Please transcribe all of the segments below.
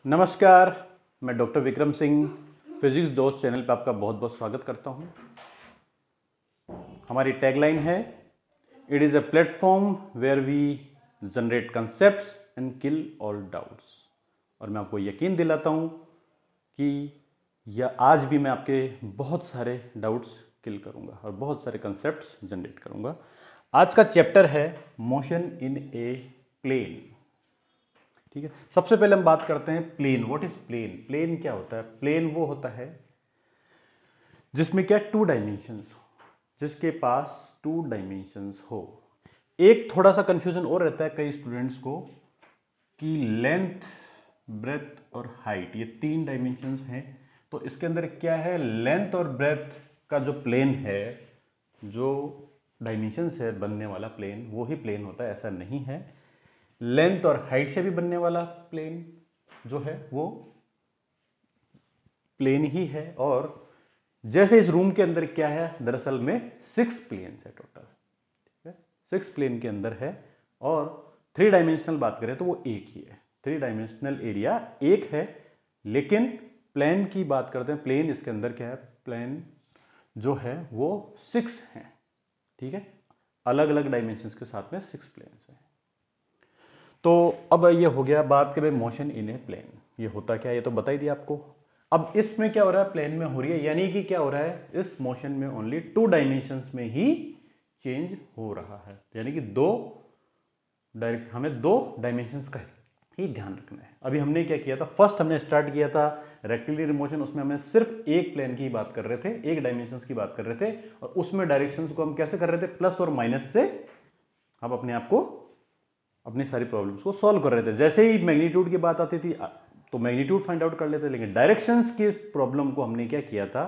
नमस्कार, मैं doctor Vikram Singh physics दोस्त चैनल पर आपका बहुत बहुत स्वागत करता हूं। हमारी टैगलाइन है it is a platform where we generate concepts and kill all doubts. और मैं आपको यकीन दिलाता हूं कि यह आज भी मैं आपके बहुत सारे डाउट्स किल करूंगा और बहुत सारे कंसेप्ट्स जनरेट करूंगा। आज का चैप्टर है मोशन इन ए प्लेन। ठीक है, सबसे पहले हम बात करते हैं plane. What is plane? Plane क्या होता है? प्लेन वो होता है जिसमें क्या टू डायमेंशंस हो, जिसके पास टू डायमेंशंस हो। एक थोड़ा सा कंफ्यूजन और रहता है कई स्टूडेंट्स को कि लेंथ, ब्रेथ और हाइट ये तीन डायमेंशंस हैं। तो इसके अंदर क्या है, लेंथ और ब्रेथ का जो प्लेन है, जो डायमेंशंस है बनने वाला प्लेन, वो ही प्लेन होता है, ऐसा नहीं है। लेंथ और हाइट से भी बनने वाला प्लेन जो है वो प्लेन ही है। और जैसे इस रूम के अंदर क्या है, दरअसल में 6 प्लेन्स है टोटल। ठीक है, 6 प्लेन के अंदर है। और 3 डायमेंशनल बात करें तो वो एक ही है, 3 डायमेंशनल एरिया एक है। लेकिन प्लेन की बात करते हैं, प्लेन इसके अंदर क्या है, प्लेन जो है वो 6 है। ठीक है, अलग अलग डायमेंशंस के साथ में 6 प्लेन्स हैं। तो अब ये हो गया बात करें मोशन इन ए प्लेन, ये होता क्या है ये तो बता ही दिया आपको। अब इसमें क्या हो रहा है, प्लेन में हो रही है, यानी कि क्या हो रहा है, इस मोशन में ओनली 2 डायमेंशंस में ही चेंज हो रहा है। यानी कि हमें 2 डायमेंशंस का ही ध्यान रखना है। अभी हमने क्या किया था, फर्स्ट हमने स्टार्ट किया था रेक्टिलिनियर मोशन, उसमें हमें सिर्फ एक प्लेन की बात कर रहे थे, एक डायमेंशंस की बात कर रहे थे। और उसमें डायरेक्शंस को हम कैसे कर रहे थे, प्लस और माइनस से हम अपने आप को, अपनी सारी प्रॉब्लम्स को सॉल्व कर रहे थे। जैसे ही मैग्नीट्यूड की बात आती थी तो मैग्नीट्यूड फाइंड आउट कर लेते, लेकिन डायरेक्शंस की प्रॉब्लम को हमने क्या किया था,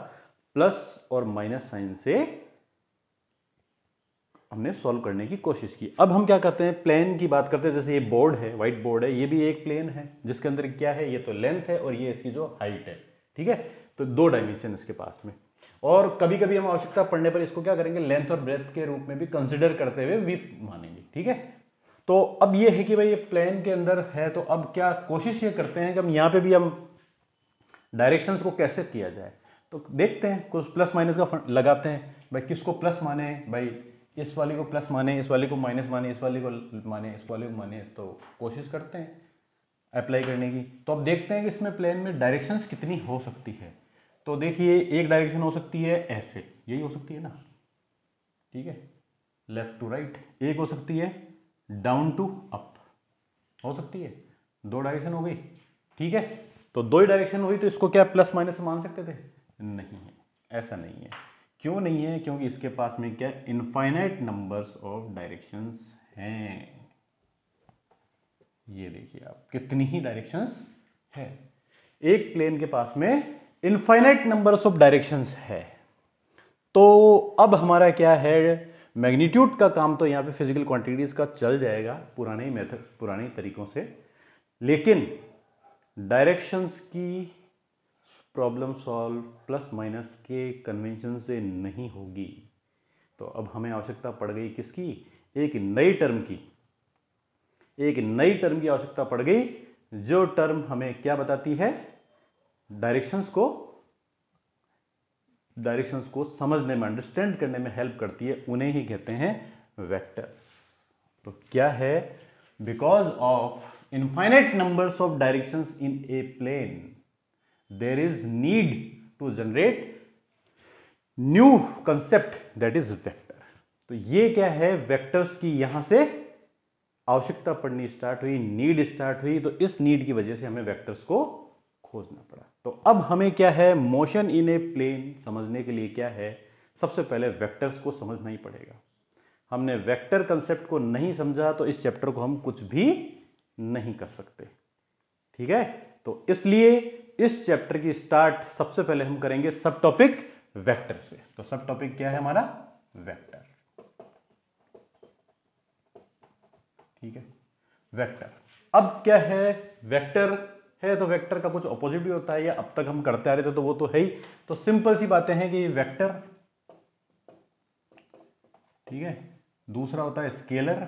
प्लस और माइनस साइन से हमने सॉल्व करने की कोशिश की। अब हम क्या करते हैं, प्लेन की बात करते हैं। जैसे ये बोर्ड है, व्हाइट बोर्ड है, ये भी एक प्लेन है जिसके अंदर क्या है, ये तो लेंथ है और ये इसकी जो हाइट है। ठीक है, तो 2 डायमेंशन इसके पास में। और कभी कभी हम आवश्यकता पड़ने पर इसको क्या करेंगे, लेंथ और ब्रेथ के रूप में भी कंसिडर करते हुए भी मानेंगे। ठीक है, तो अब ये है कि भाई ये प्लेन के अंदर है, तो अब क्या कोशिश ये करते हैं कि हम यहाँ पे भी हम डायरेक्शंस को कैसे किया जाए। तो देखते हैं, कुछ प्लस माइनस का लगाते हैं। भाई किसको प्लस माने, भाई इस वाली को प्लस माने, इस वाली को माइनस माने, इस वाली को माने, इस वाली को माने। तो कोशिश करते हैं अप्लाई करने की। तो अब देखते हैं कि इसमें प्लेन में डायरेक्शंस कितनी हो सकती है। तो देखिए, एक डायरेक्शन हो सकती है ऐसे, यही हो सकती है ना, ठीक है, लेफ्ट टू राइट। एक हो सकती है डाउन टू अप, हो सकती है। 2 डायरेक्शन हो गई। ठीक है, तो 2 ही डायरेक्शन हुई, तो इसको क्या प्लस माइनस मान सकते थे? नहीं है, ऐसा नहीं है। क्यों नहीं है? क्योंकि इसके पास में क्या, इनफाइनाइट नंबर्स ऑफ डायरेक्शंस हैं। ये देखिए आप, कितनी ही डायरेक्शंस है, एक प्लेन के पास में इनफाइनाइट नंबर्स ऑफ डायरेक्शंस है। तो अब हमारा क्या है, मैग्नीट्यूड का काम तो यहाँ पे फिजिकल क्वांटिटीज का चल जाएगा पुराने मेथड, पुराने तरीकों से। लेकिन डायरेक्शंस की प्रॉब्लम सॉल्व प्लस माइनस के कन्वेंशन से नहीं होगी। तो अब हमें आवश्यकता पड़ गई किसकी, एक नई टर्म की। एक नई टर्म की आवश्यकता पड़ गई, जो टर्म हमें क्या बताती है, डायरेक्शंस को समझने में, अंडरस्टैंड करने में हेल्प करती है। उन्हें ही कहते हैं वेक्टर्स। तो क्या है, because of infinite numbers of directions in a plane there is need to generate new concept that is vector. तो ये क्या है, वेक्टर्स की यहां से आवश्यकता पड़नी स्टार्ट हुई, नीड स्टार्ट हुई। तो इस नीड की वजह से हमें वेक्टर्स को खोजना पड़ा। तो अब हमें क्या है, मोशन इन ए प्लेन समझने के लिए क्या है, सबसे पहले वेक्टर्स को समझना ही पड़ेगा। हमने वेक्टर कंसेप्ट को नहीं समझा तो इस चैप्टर को हम कुछ भी नहीं कर सकते। ठीक है, तो इसलिए इस चैप्टर की स्टार्ट सबसे पहले हम करेंगे सब टॉपिक वेक्टर से। तो सब टॉपिक क्या है हमारा, वेक्टर। ठीक है, वेक्टर। अब क्या है, वेक्टर है तो वेक्टर का कुछ ऑपोजिट भी होता है, या अब तक हम करते आ रहे थे तो वो तो है ही। तो सिंपल सी बातें हैं कि वेक्टर, ठीक है, दूसरा होता है स्केलर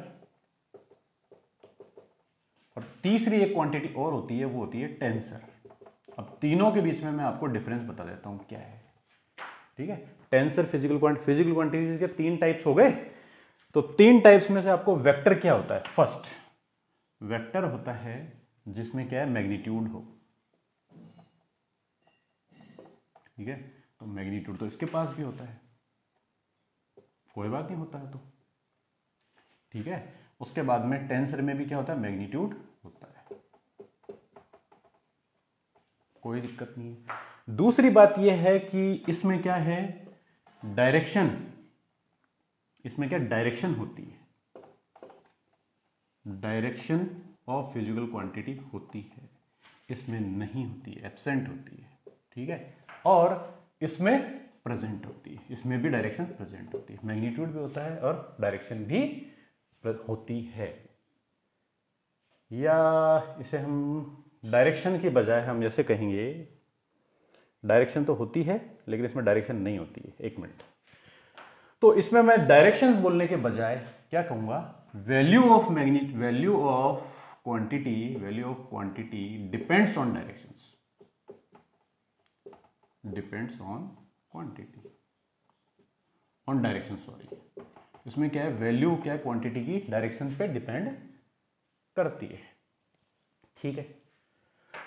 और तीसरी एक क्वांटिटी और होती है, वो होती है टेंसर। अब तीनों के बीच में मैं आपको डिफरेंस बता देता हूं क्या है, ठीक है। टेंसर, फिजिकल क्वांटिटीज के 3 टाइप्स हो गए। तो 3 टाइप्स में से आपको वेक्टर क्या होता है? फर्स्ट वेक्टर होता है जिसमें क्या है, मैग्नीट्यूड हो, ठीक है। तो मैग्नीट्यूड तो इसके पास भी होता है, कोई बात नहीं, होता है तो ठीक है। उसके बाद में टेंसर में भी क्या होता है, मैग्नीट्यूड होता है, कोई दिक्कत नहीं है। दूसरी बात यह है कि इसमें क्या है, डायरेक्शन, इसमें क्या डायरेक्शन होती है, डायरेक्शन ऑफ फिजिकल क्वांटिटी होती है, इसमें नहीं होती है, एब्सेंट होती है, ठीक है। और इसमें प्रेजेंट होती है, इसमें भी डायरेक्शन प्रेजेंट होती है, मैग्नीट्यूड भी होता है और डायरेक्शन भी होती है। या इसे हम डायरेक्शन की बजाय हम जैसे कहेंगे, डायरेक्शन तो होती है लेकिन इसमें डायरेक्शन नहीं होती है। एक मिनट, तो इसमें मैं डायरेक्शन बोलने के बजाय क्या कहूंगा, value of quantity depends on directions, depends on quantity, on direction, sorry. इसमें क्या है, वैल्यू क्या है, क्वांटिटी की डायरेक्शन पे डिपेंड करती है, ठीक है।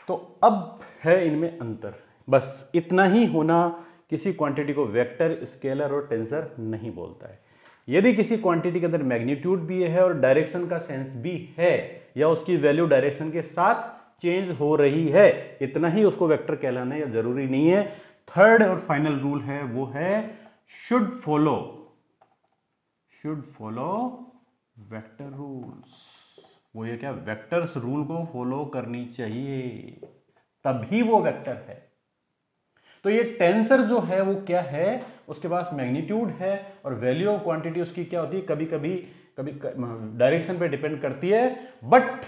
तो अब है इनमें अंतर, बस इतना ही होना, किसी क्वांटिटी को वेक्टर, स्केलर और टेंसर नहीं बोलता है। यदि किसी क्वांटिटी के अंदर मैग्नीट्यूड भी है और डायरेक्शन का सेंस भी है, या उसकी वैल्यू डायरेक्शन के साथ चेंज हो रही है, इतना ही उसको वेक्टर कहलाना या जरूरी नहीं है। थर्ड और फाइनल रूल है, वो है शुड फॉलो वेक्टर रूल्स। वो ये क्या, वेक्टर्स रूल को फॉलो करनी चाहिए, तभी वो वेक्टर है। तो ये टेंसर जो है वो क्या है, उसके पास मैग्नीट्यूड है और वैल्यू ऑफ क्वांटिटी उसकी क्या होती है, कभी कभी डायरेक्शन पे डिपेंड करती है, बट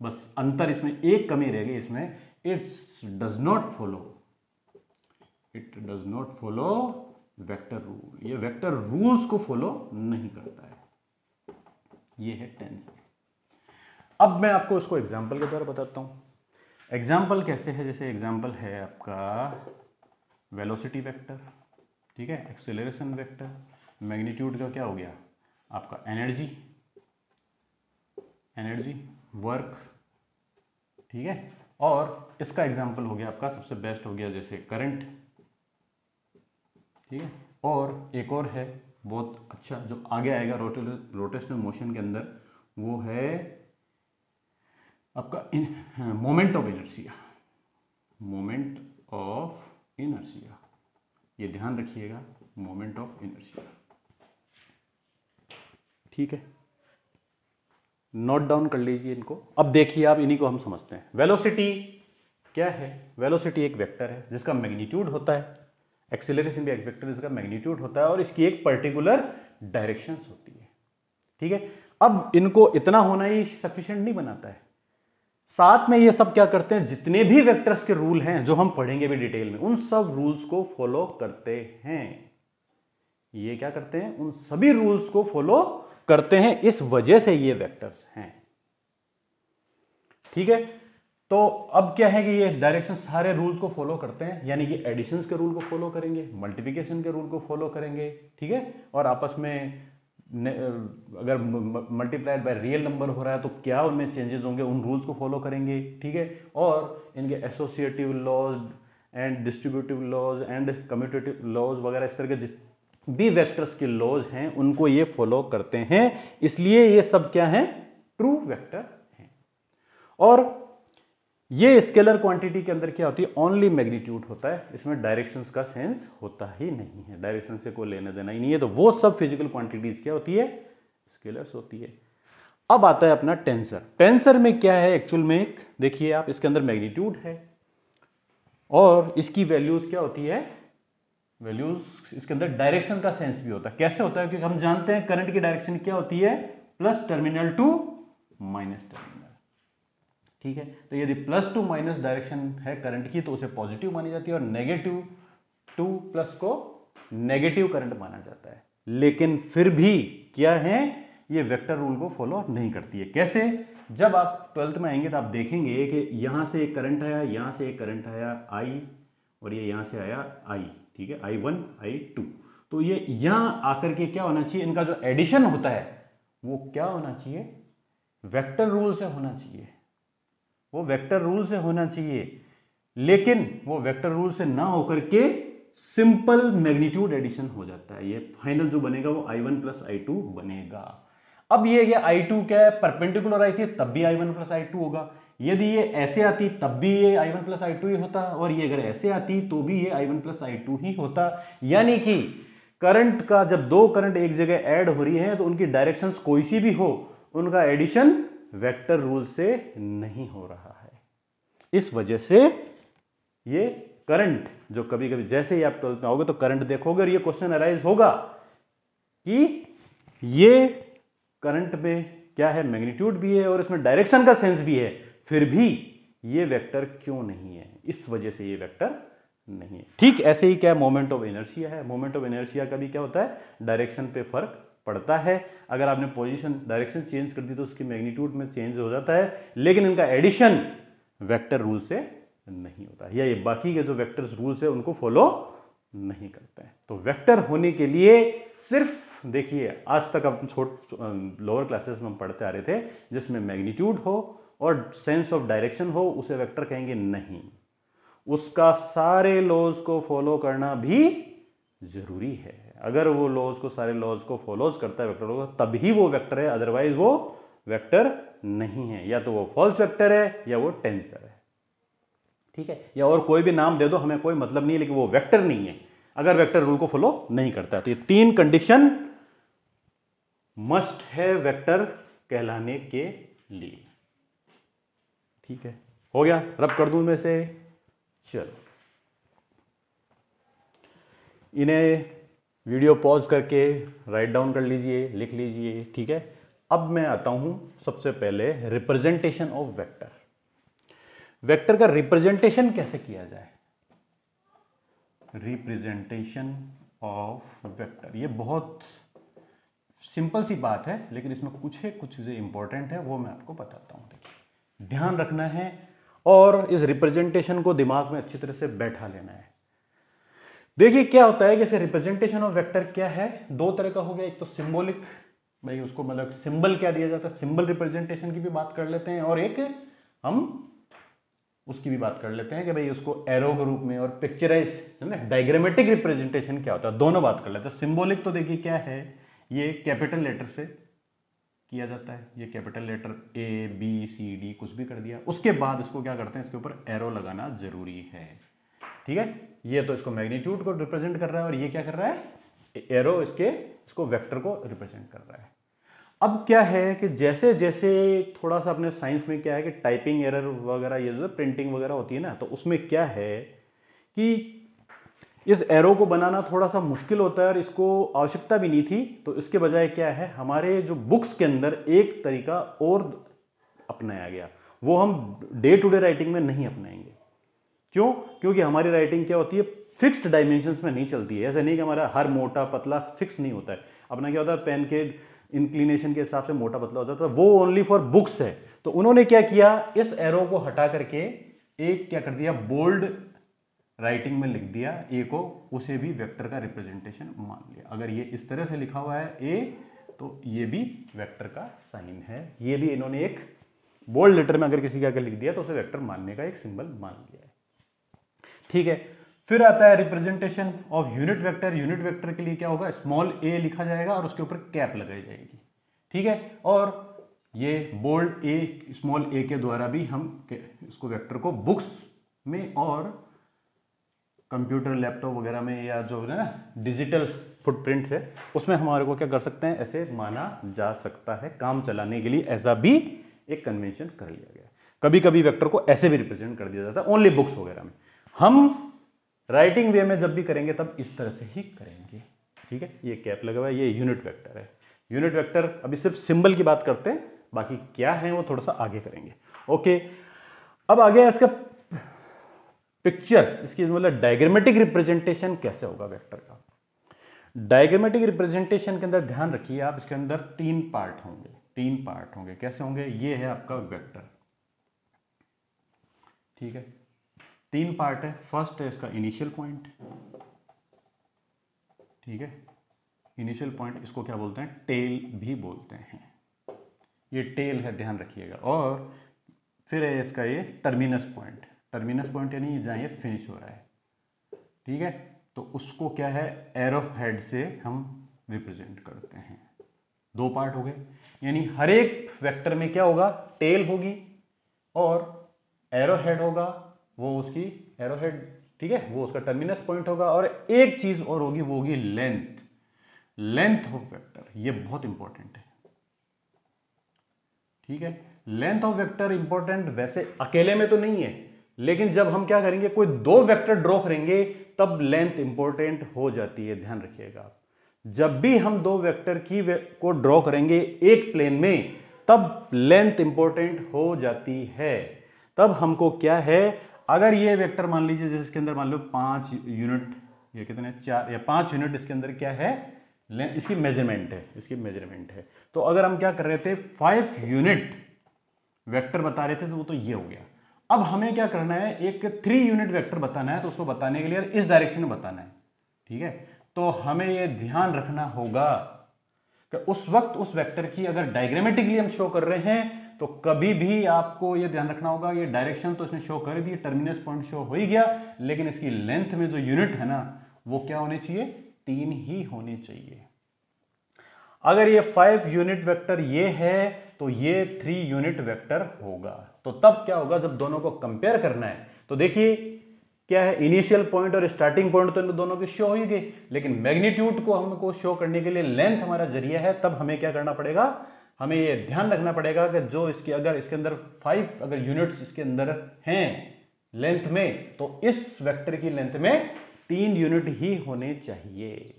बस अंतर इसमें एक कमी रह गई, इसमें it does not follow vector rule, ये वेक्टर रूल्स को फॉलो नहीं करता है, ये है टेंसर। अब मैं आपको उसको एग्जांपल के द्वारा बताता हूं। एग्जाम्पल कैसे है, जैसे एग्जाम्पल है आपका वेलोसिटी वेक्टर, ठीक है, एक्सेलरेशन वेक्टर, मैग्नीट्यूड का क्या हो गया आपका, एनर्जी, वर्क, ठीक है। और इसका एग्जाम्पल हो गया आपका सबसे बेस्ट हो गया जैसे करंट, ठीक है। और एक और है बहुत अच्छा जो आगे आएगा रोटेशनल मोशन के अंदर, वो है आपका मोमेंट ऑफ इनर्शिया, ये ध्यान रखिएगा, मोमेंट ऑफ इनर्शिया, ठीक है। नोट डाउन कर लीजिए इनको। अब देखिए आप, इन्हीं को हम समझते हैं। वेलोसिटी क्या है, वेलोसिटी एक वेक्टर है जिसका मैग्नीट्यूड होता है, एक्सीलरेशन भी एक वेक्टर जिसका मैग्नीट्यूड होता है और इसकी एक पर्टिकुलर डायरेक्शंस होती है, ठीक है। अब इनको इतना होना ही सफिशिएंट नहीं बनाता है, साथ में ये सब क्या करते हैं, जितने भी वेक्टर्स के रूल हैं जो हम पढ़ेंगे भी डिटेल में, उन सब रूल्स को फॉलो करते हैं। ये क्या करते हैं, उन सभी रूल्स को फॉलो करते हैं, इस वजह से ये वेक्टर्स हैं, ठीक है। तो अब क्या है कि ये डायरेक्शन सारे रूल्स को फॉलो करते हैं, यानी कि एडिशंस के रूल को फॉलो करेंगे, मल्टीप्लिकेशन के रूल को फॉलो करेंगे, ठीक है। और आपस में अगर मल्टीप्लाइड बाय रियल नंबर हो रहा है तो क्या उनमें चेंजेस होंगे, उन रूल्स को फॉलो करेंगे, ठीक है। और इनके associative laws and distributive laws and commutative laws वगैरह इस तरह के भी वेक्टर्स के लॉज हैं उनको ये फॉलो करते हैं, इसलिए ये सब क्या है, ट्रू वेक्टर हैं। और ये स्केलर क्वांटिटी के अंदर क्या होती है, ओनली मैग्नीट्यूड होता है, इसमें डायरेक्शंस का सेंस होता ही नहीं है, डायरेक्शन से कोई लेना देना ही नहीं है। तो वो सब फिजिकल क्वांटिटीज क्या होती है, स्केलर्स होती है। अब आता है अपना टेंसर। टेंसर में क्या है एक्चुअल में, एक देखिए आप, इसके अंदर मैग्नीट्यूड है और इसकी वैल्यूज क्या होती है, वैल्यूज इसके अंदर डायरेक्शन का सेंस भी होता है। कैसे होता है, क्योंकि हम जानते हैं करंट की डायरेक्शन क्या होती है, plus terminal to minus terminal, ठीक है। तो यदि प्लस टू माइनस डायरेक्शन है करंट की तो उसे पॉजिटिव मानी जाती है और नेगेटिव टू प्लस को नेगेटिव करंट माना जाता है। लेकिन फिर भी क्या है, ये वेक्टर रूल को फॉलो नहीं करती है। कैसे? जब आप 12th में आएंगे तो आप देखेंगे कि यहाँ से एक करंट आया, यहाँ से एक करंट आया I, और ये यहाँ से आया I, ठीक है, I1 I2। तो ये यहाँ आकर के क्या होना चाहिए, इनका जो एडिशन होता है वो क्या होना चाहिए, वेक्टर रूल से होना चाहिए, वो वेक्टर रूल से होना चाहिए। लेकिन वो वेक्टर रूल से ना होकर के सिंपल मैग्नीट्यूड एडिशन हो जाता है। ये फाइनल जो बनेगा वो I1 प्लस I2 बनेगा। अब ये I2 क्या है, परपेंडिकुलर आई थी तब भी I1 प्लस I2 होगा, यदि ये ऐसे आती तब भी ये I1 प्लस I2 ही होता, और ये अगर ऐसे आती तो भी ये I1 प्लस I2 ही होता। यानी कि करंट का जब दो करंट एक जगह ऐड हो रही है तो उनकी डायरेक्शंस कोई सी भी हो, उनका एडिशन वेक्टर रूल से नहीं हो रहा है। इस वजह से ये करंट जो कभी कभी, जैसे ही आप 12th में आओगे तो करंट देखोगे और ये क्वेश्चन अराइज होगा कि ये करंट में क्या है, मैग्नीट्यूड भी है और इसमें डायरेक्शन का सेंस भी है, फिर भी ये वेक्टर क्यों नहीं है, इस वजह से ये वेक्टर नहीं है। ठीक ऐसे ही क्या मोमेंट ऑफ इनर्शिया है, मोमेंट ऑफ इनर्शिया का भी क्या होता है, डायरेक्शन पे फर्क पड़ता है। अगर आपने पोजीशन डायरेक्शन चेंज कर दी तो उसकी मैग्नीट्यूड में चेंज हो जाता है, लेकिन इनका एडिशन वेक्टर रूल से नहीं होता है, या ये बाकी के जो वेक्टर्स रूल्स है उनको फॉलो नहीं करते हैं। तो वेक्टर होने के लिए सिर्फ देखिए, आज तक हम लोअर क्लासेस में हम पढ़ते आ रहे थे जिसमें मैग्नीट्यूड हो और सेंस ऑफ डायरेक्शन हो उसे वेक्टर कहेंगे नहीं, उसका सारे लॉज को फॉलो करना भी जरूरी है। अगर वो लॉज को, सारे लॉज को फॉलोज करता है वेक्टर को, तभी वो वेक्टर है, अदरवाइज वो वेक्टर नहीं है। या तो वो फॉल्स वेक्टर है या वो टेंसर है, ठीक है, या और कोई भी नाम दे दो, हमें कोई मतलब नहीं है, लेकिन वो वेक्टर नहीं है अगर वेक्टर रूल को फॉलो नहीं करता है। तो ये तीन कंडीशन मस्ट है वेक्टर कहलाने के लिए। ठीक है, हो गया, रब कर दूं में से, चलो इन्हें वीडियो पॉज करके राइट डाउन कर लीजिए, लिख लीजिए। ठीक है, अब मैं आता हूं सबसे पहले रिप्रेजेंटेशन ऑफ वेक्टर। वेक्टर का रिप्रेजेंटेशन कैसे किया जाए, रिप्रेजेंटेशन ऑफ वेक्टर, ये बहुत सिंपल सी बात है, लेकिन इसमें कुछ चीजें इंपॉर्टेंट है, वो मैं आपको बताता हूं। देखिए, ध्यान रखना है और इस रिप्रेजेंटेशन को दिमाग में अच्छी तरह से बैठा लेना है। देखिए क्या होता है कि जैसे रिप्रेजेंटेशन ऑफ वेक्टर क्या है, दो तरह का हो गया, एक तो सिंबॉलिक, भाई उसको मतलब सिंबल क्या दिया जाता है, सिंबल रिप्रेजेंटेशन की भी बात कर लेते हैं, और एक हम उसकी भी बात कर लेते हैं कि भाई उसको एरो के रूप में, और पिक्चराइज है ना, डायग्रामेटिक रिप्रेजेंटेशन क्या होता है, दोनों बात कर लेते हैं। सिंबॉलिक तो देखिए क्या है, ये कैपिटल लेटर से किया जाता है, ये कैपिटल लेटर ABCD कुछ भी कर दिया, उसके बाद इसको क्या करते हैं, इसके ऊपर एरो लगाना जरूरी है। ठीक है, ये तो इसको मैग्नीट्यूड को रिप्रेजेंट कर रहा है और ये क्या कर रहा है, एरो इसको वेक्टर को रिप्रेजेंट कर रहा है। अब क्या है कि जैसे जैसे थोड़ा सा अपने साइंस में क्या है कि टाइपिंग एरर वगैरह, ये जो प्रिंटिंग वगैरह होती है ना, तो उसमें क्या है कि इस एरो को बनाना थोड़ा सा मुश्किल होता है और इसको आवश्यकता भी नहीं थी। तो इसके बजाय क्या है, हमारे जो बुक्स के अंदर एक तरीका और अपनाया गया, वो हम डे टू डे राइटिंग में नहीं अपनाएंगे। क्यों? क्योंकि हमारी राइटिंग क्या होती है, फिक्स्ड डायमेंशंस में नहीं चलती है। ऐसा नहीं कि हमारा हर मोटा पतला फिक्स नहीं होता है। अपना क्या होता है, पेन के इंक्लिनेशन के हिसाब से मोटा पतला हो जाता है, वो ओनली फॉर बुक्स है। तो उन्होंने क्या किया, इस एरो को हटा करके एक क्या कर दिया, बोल्ड राइटिंग में लिख दिया ए को, उसे भी वेक्टर का रिप्रेजेंटेशन मान लिया। अगर ये इस तरह से लिखा हुआ है ए, तो ये भी वेक्टर का साइन है। ये भी इन्होंने एक बोल्ड लेटर में अगर किसी का लिख दिया तो उसे वेक्टर मानने का एक सिंबल मान लिया है। ठीक है, फिर आता है representation of unit vector. Unit vector के लिए क्या होगा, स्मॉल ए लिखा जाएगा और उसके ऊपर कैप लगाई जाएगी। ठीक है, और ये बोल्ड ए, स्मॉल ए के द्वारा भी हम इसको वेक्टर को बुक्स में और कंप्यूटर, लैपटॉप वगैरह में, या जो है ना डिजिटल फुटप्रिंट्स है, उसमें हमारे को क्या कर सकते हैं, ऐसे माना जा सकता है। काम चलाने के लिए ऐसा भी एक कन्वेंशन कर लिया गया। कभी कभी वेक्टर को ऐसे भी रिप्रेजेंट कर दिया जाता है, ओनली बुक्स वगैरह में। हम राइटिंग वे में जब भी करेंगे तब इस तरह से ही करेंगे। ठीक है, ये कैप लगा हुआ है, ये यूनिट वेक्टर है। यूनिट वेक्टर अभी सिर्फ सिंबल की बात करते हैं, बाकी क्या है वो थोड़ा सा आगे करेंगे। ओके, अब आगे इसका पिक्चर, इसकी मतलब डायग्रामेटिक रिप्रेजेंटेशन कैसे होगा वेक्टर का। डायग्रामेटिक रिप्रेजेंटेशन के अंदर ध्यान रखिए आप, इसके अंदर तीन पार्ट होंगे। कैसे होंगे? ये है आपका वेक्टर, ठीक है, तीन पार्ट है। फर्स्ट है इसका इनिशियल पॉइंट, ठीक है, इनिशियल पॉइंट इसको क्या बोलते हैं? टेल भी बोलते हैं, ये टेल है, ध्यान रखिएगा। और फिर है इसका ये टर्मिनस पॉइंट यानी जहाँ ये फिनिश हो रहा है, ठीक है, तो उसको क्या है? एरो हेड से हम रिप्रेजेंट करते हैं। दो पार्ट हो गए, यानी हर एक वेक्टर में क्या होगा? टेल होगी और एरो हेड होगा, वो उसकी एरो हेड, ठीक है, वो उसका टर्मिनस पॉइंट होगा। और एक चीज और होगी, वो होगी लेंथ ऑफ वेक्टर। ये बहुत इंपॉर्टेंट है, ठीक है। लेंथ ऑफ वेक्टर इंपॉर्टेंट वैसे अकेले में तो नहीं है, लेकिन जब हम क्या करेंगे, कोई दो वेक्टर ड्रॉ करेंगे तब लेंथ इंपॉर्टेंट हो जाती है, ध्यान रखिएगा आप। जब भी हम दो वेक्टर को ड्रॉ करेंगे एक प्लेन में, तब लेंथ इंपॉर्टेंट हो जाती है। तब हमको क्या है, अगर ये वेक्टर मान लीजिए जैसे इसके अंदर मान लो 5 यूनिट, ये कितने 4 या 5 यूनिट इसके अंदर क्या है? इसकी मेजरमेंट है। तो अगर हम क्या कर रहे थे, 5 यूनिट वेक्टर बता रहे थे, तो वो तो ये हो गया। अब हमें क्या करना है, एक 3 यूनिट वेक्टर बताना है, तो उसको बताने के लिए इस डायरेक्शन में बताना है, ठीक है। तो हमें ये ध्यान रखना होगा कि उस वक्त उस वेक्टर की अगर डायग्रामेटिकली हम शो कर रहे हैं, तो कभी भी आपको ये ध्यान रखना होगा, ये डायरेक्शन तो इसने शो कर दी, टर्मिनस पॉइंट शो हो ही गया, लेकिन इसकी लेंथ में जो यूनिट है ना, वो क्या होने चाहिए? 3 ही होने चाहिए। अगर ये 5 यूनिट वेक्टर ये है, तो ये 3 यूनिट वेक्टर होगा। तो तब क्या होगा, जब दोनों को कंपेयर करना है, तो देखिए क्या है, इनिशियल पॉइंट और स्टार्टिंग पॉइंट तो दोनों की शो हो गई, लेकिन मैग्नीट्यूड को हमको शो करने के लिए लेंथ हमारा जरिया है। तब हमें क्या करना पड़ेगा, हमें ये ध्यान रखना पड़ेगा कि जो इसके अगर इसके अंदर 5 अगर यूनिट्स इसके अंदर हैं लेंथ में, तो इस वेक्टर की लेंथ में 3 यूनिट ही होने चाहिए।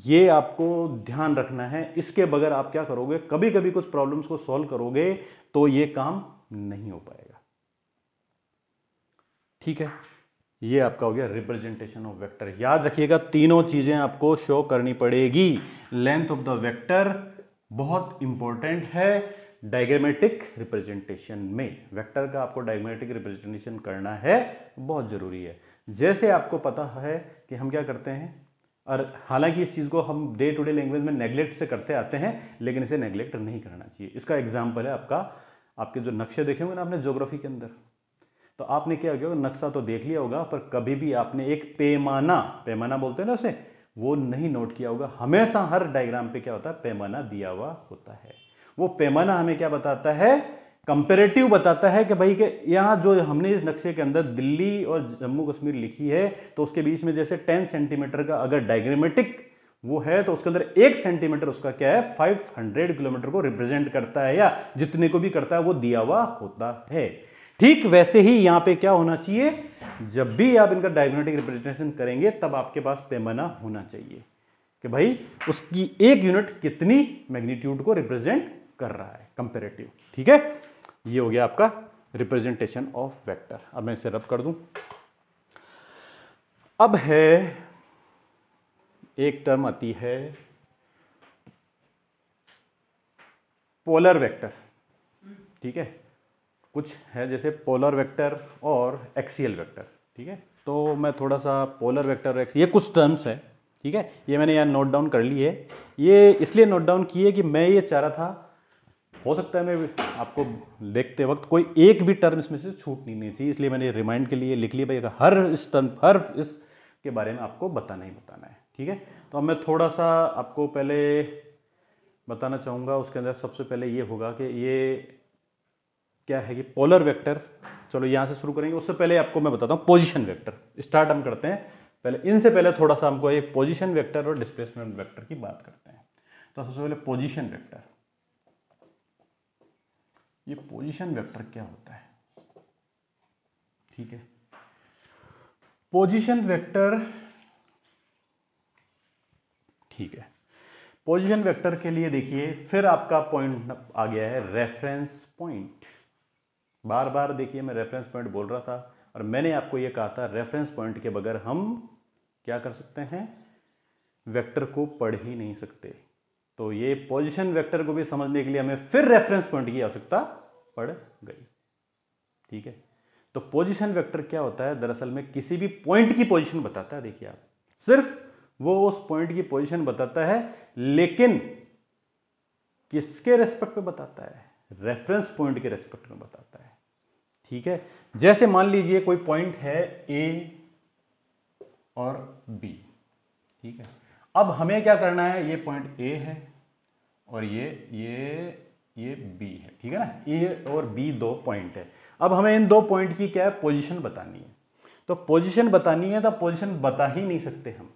ये आपको ध्यान रखना है। इसके बगैर आप क्या करोगे, कभी कभी कुछ प्रॉब्लम्स को सॉल्व करोगे तो ये काम नहीं हो पाएगा, ठीक है। ये आपका हो गया रिप्रेजेंटेशन ऑफ वेक्टर। याद रखिएगा, तीनों चीजें आपको शो करनी पड़ेगी। लेंथ ऑफ द वेक्टर बहुत इंपॉर्टेंट है डायग्रामेटिक रिप्रेजेंटेशन में। वेक्टर का आपको डायग्रामेटिक रिप्रेजेंटेशन करना है, बहुत जरूरी है। जैसे आपको पता है कि हम क्या करते हैं, और हालांकि इस चीज़ को हम डे टू डे लैंग्वेज में नेग्लेक्ट से करते आते हैं, लेकिन इसे नेग्लेक्ट नहीं करना चाहिए। इसका एग्जाम्पल है आपके जो नक्शे देखे होंगे ना आपने ज्योग्राफी के अंदर, तो आपने क्या किया, नक्शा तो देख लिया होगा, पर कभी भी आपने एक पैमाना बोलते हैं ना उसे, वो नहीं नोट किया होगा। हमेशा हर डायग्राम पे क्या होता है, पैमाना दिया हुआ होता है। वो पैमाना हमें क्या बताता है, कंपेरेटिव बताता है कि भाई के यहाँ जो हमने इस नक्शे के अंदर दिल्ली और जम्मू कश्मीर लिखी है, तो उसके बीच में जैसे 10 सेंटीमीटर का अगर डायग्रामेटिक वो है, तो उसके अंदर 1 सेंटीमीटर उसका क्या है, 500 किलोमीटर को रिप्रेजेंट करता है, या जितने को भी करता है वो दिया हुआ होता है। ठीक वैसे ही यहां पे क्या होना चाहिए, जब भी आप इनका डायग्रामेटिक रिप्रेजेंटेशन करेंगे, तब आपके पास पैमाना होना चाहिए कि भाई उसकी एक यूनिट कितनी मैग्नीट्यूड को रिप्रेजेंट कर रहा है, कंपेरेटिव, ठीक है। ये हो गया आपका रिप्रेजेंटेशन ऑफ वेक्टर। अब मैं इसे रब कर दूं। अब है एक टर्म आती है पोलर वेक्टर, ठीक है। कुछ है जैसे पोलर वेक्टर और एक्सियल वेक्टर, ठीक है। तो मैं थोड़ा सा पोलर वेक्टर और ये कुछ टर्म्स है, ठीक है, ये मैंने यहाँ नोट डाउन कर ली है। ये इसलिए नोट डाउन किए कि मैं ये चाह रहा था, हो सकता है मैं आपको देखते वक्त कोई एक भी टर्म इसमें से छूट नहीं चाहिए, इसलिए मैंने रिमाइंड के लिए लिख लिया भाई हर इस के बारे में आपको बताना ही बताना है, ठीक है। तो अब मैं थोड़ा सा आपको पहले बताना चाहूँगा। उसके अंदर सबसे पहले ये होगा कि ये क्या है कि पोलर वेक्टर, चलो यहाँ से शुरू करेंगे। उससे पहले आपको मैं बताता हूँ पोजीशन वेक्टर, स्टार्ट हम करते हैं। पहले इनसे पहले थोड़ा सा हमको एक पोजीशन वेक्टर और डिस्प्लेसमेंट वेक्टर की बात करते हैं। तो सबसे पहले पोजीशन वेक्टर, ये पोजीशन वेक्टर क्या होता है, ठीक है। पोजीशन वेक्टर, ठीक है, पोजीशन वेक्टर के लिए देखिए फिर आपका पॉइंट आ गया है रेफरेंस पॉइंट। बार बार देखिए मैं रेफरेंस पॉइंट बोल रहा था, और मैंने आपको यह कहा था रेफरेंस पॉइंट के बगैर हम क्या कर सकते हैं, वेक्टर को पढ़ ही नहीं सकते। तो ये पोजीशन वेक्टर को भी समझने के लिए हमें फिर रेफरेंस पॉइंट की आवश्यकता पड़ गई। ठीक है, तो पोजीशन वेक्टर क्या होता है, दरअसल में किसी भी पॉइंट की पोजीशन बताता है। देखिए आप, सिर्फ वो उस पॉइंट की पोजीशन बताता है, लेकिन किसके रेस्पेक्ट में बताता है, रेफरेंस पॉइंट के रेस्पेक्ट में बताता है। ठीक है, जैसे मान लीजिए कोई पॉइंट है ए और बी। ठीक है, अब हमें क्या करना है, ये पॉइंट ए है और ये बी है। ठीक है ना, ए और बी दो पॉइंट है। अब हमें इन दो पॉइंट की क्या है, पोजीशन बतानी है। तो पोजीशन बतानी है तो पोजीशन बता ही नहीं सकते हम।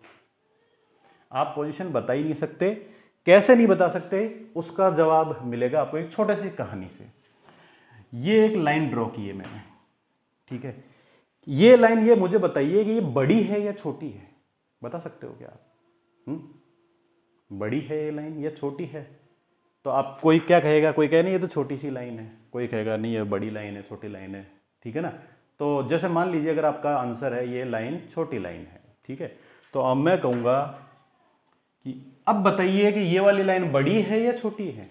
आप पोजीशन बता ही नहीं सकते। कैसे नहीं बता सकते, उसका जवाब मिलेगा आपको एक छोटे सी कहानी से। ये एक लाइन ड्रॉ की है मैंने। ठीक है, ये लाइन, ये मुझे बताइए कि ये बड़ी है या छोटी है, बता सकते हो क्या आप? बड़ी है ये लाइन या छोटी है? तो आप, कोई क्या कहेगा, कोई कहे नहीं ये तो छोटी सी लाइन है, कोई कहेगा नहीं ये बड़ी लाइन है, छोटी लाइन है। ठीक है ना, तो जैसे मान लीजिए अगर आपका आंसर है ये लाइन छोटी लाइन है। ठीक है, तो अब मैं कहूंगा कि अब बताइए कि ये वाली लाइन बड़ी है या छोटी है।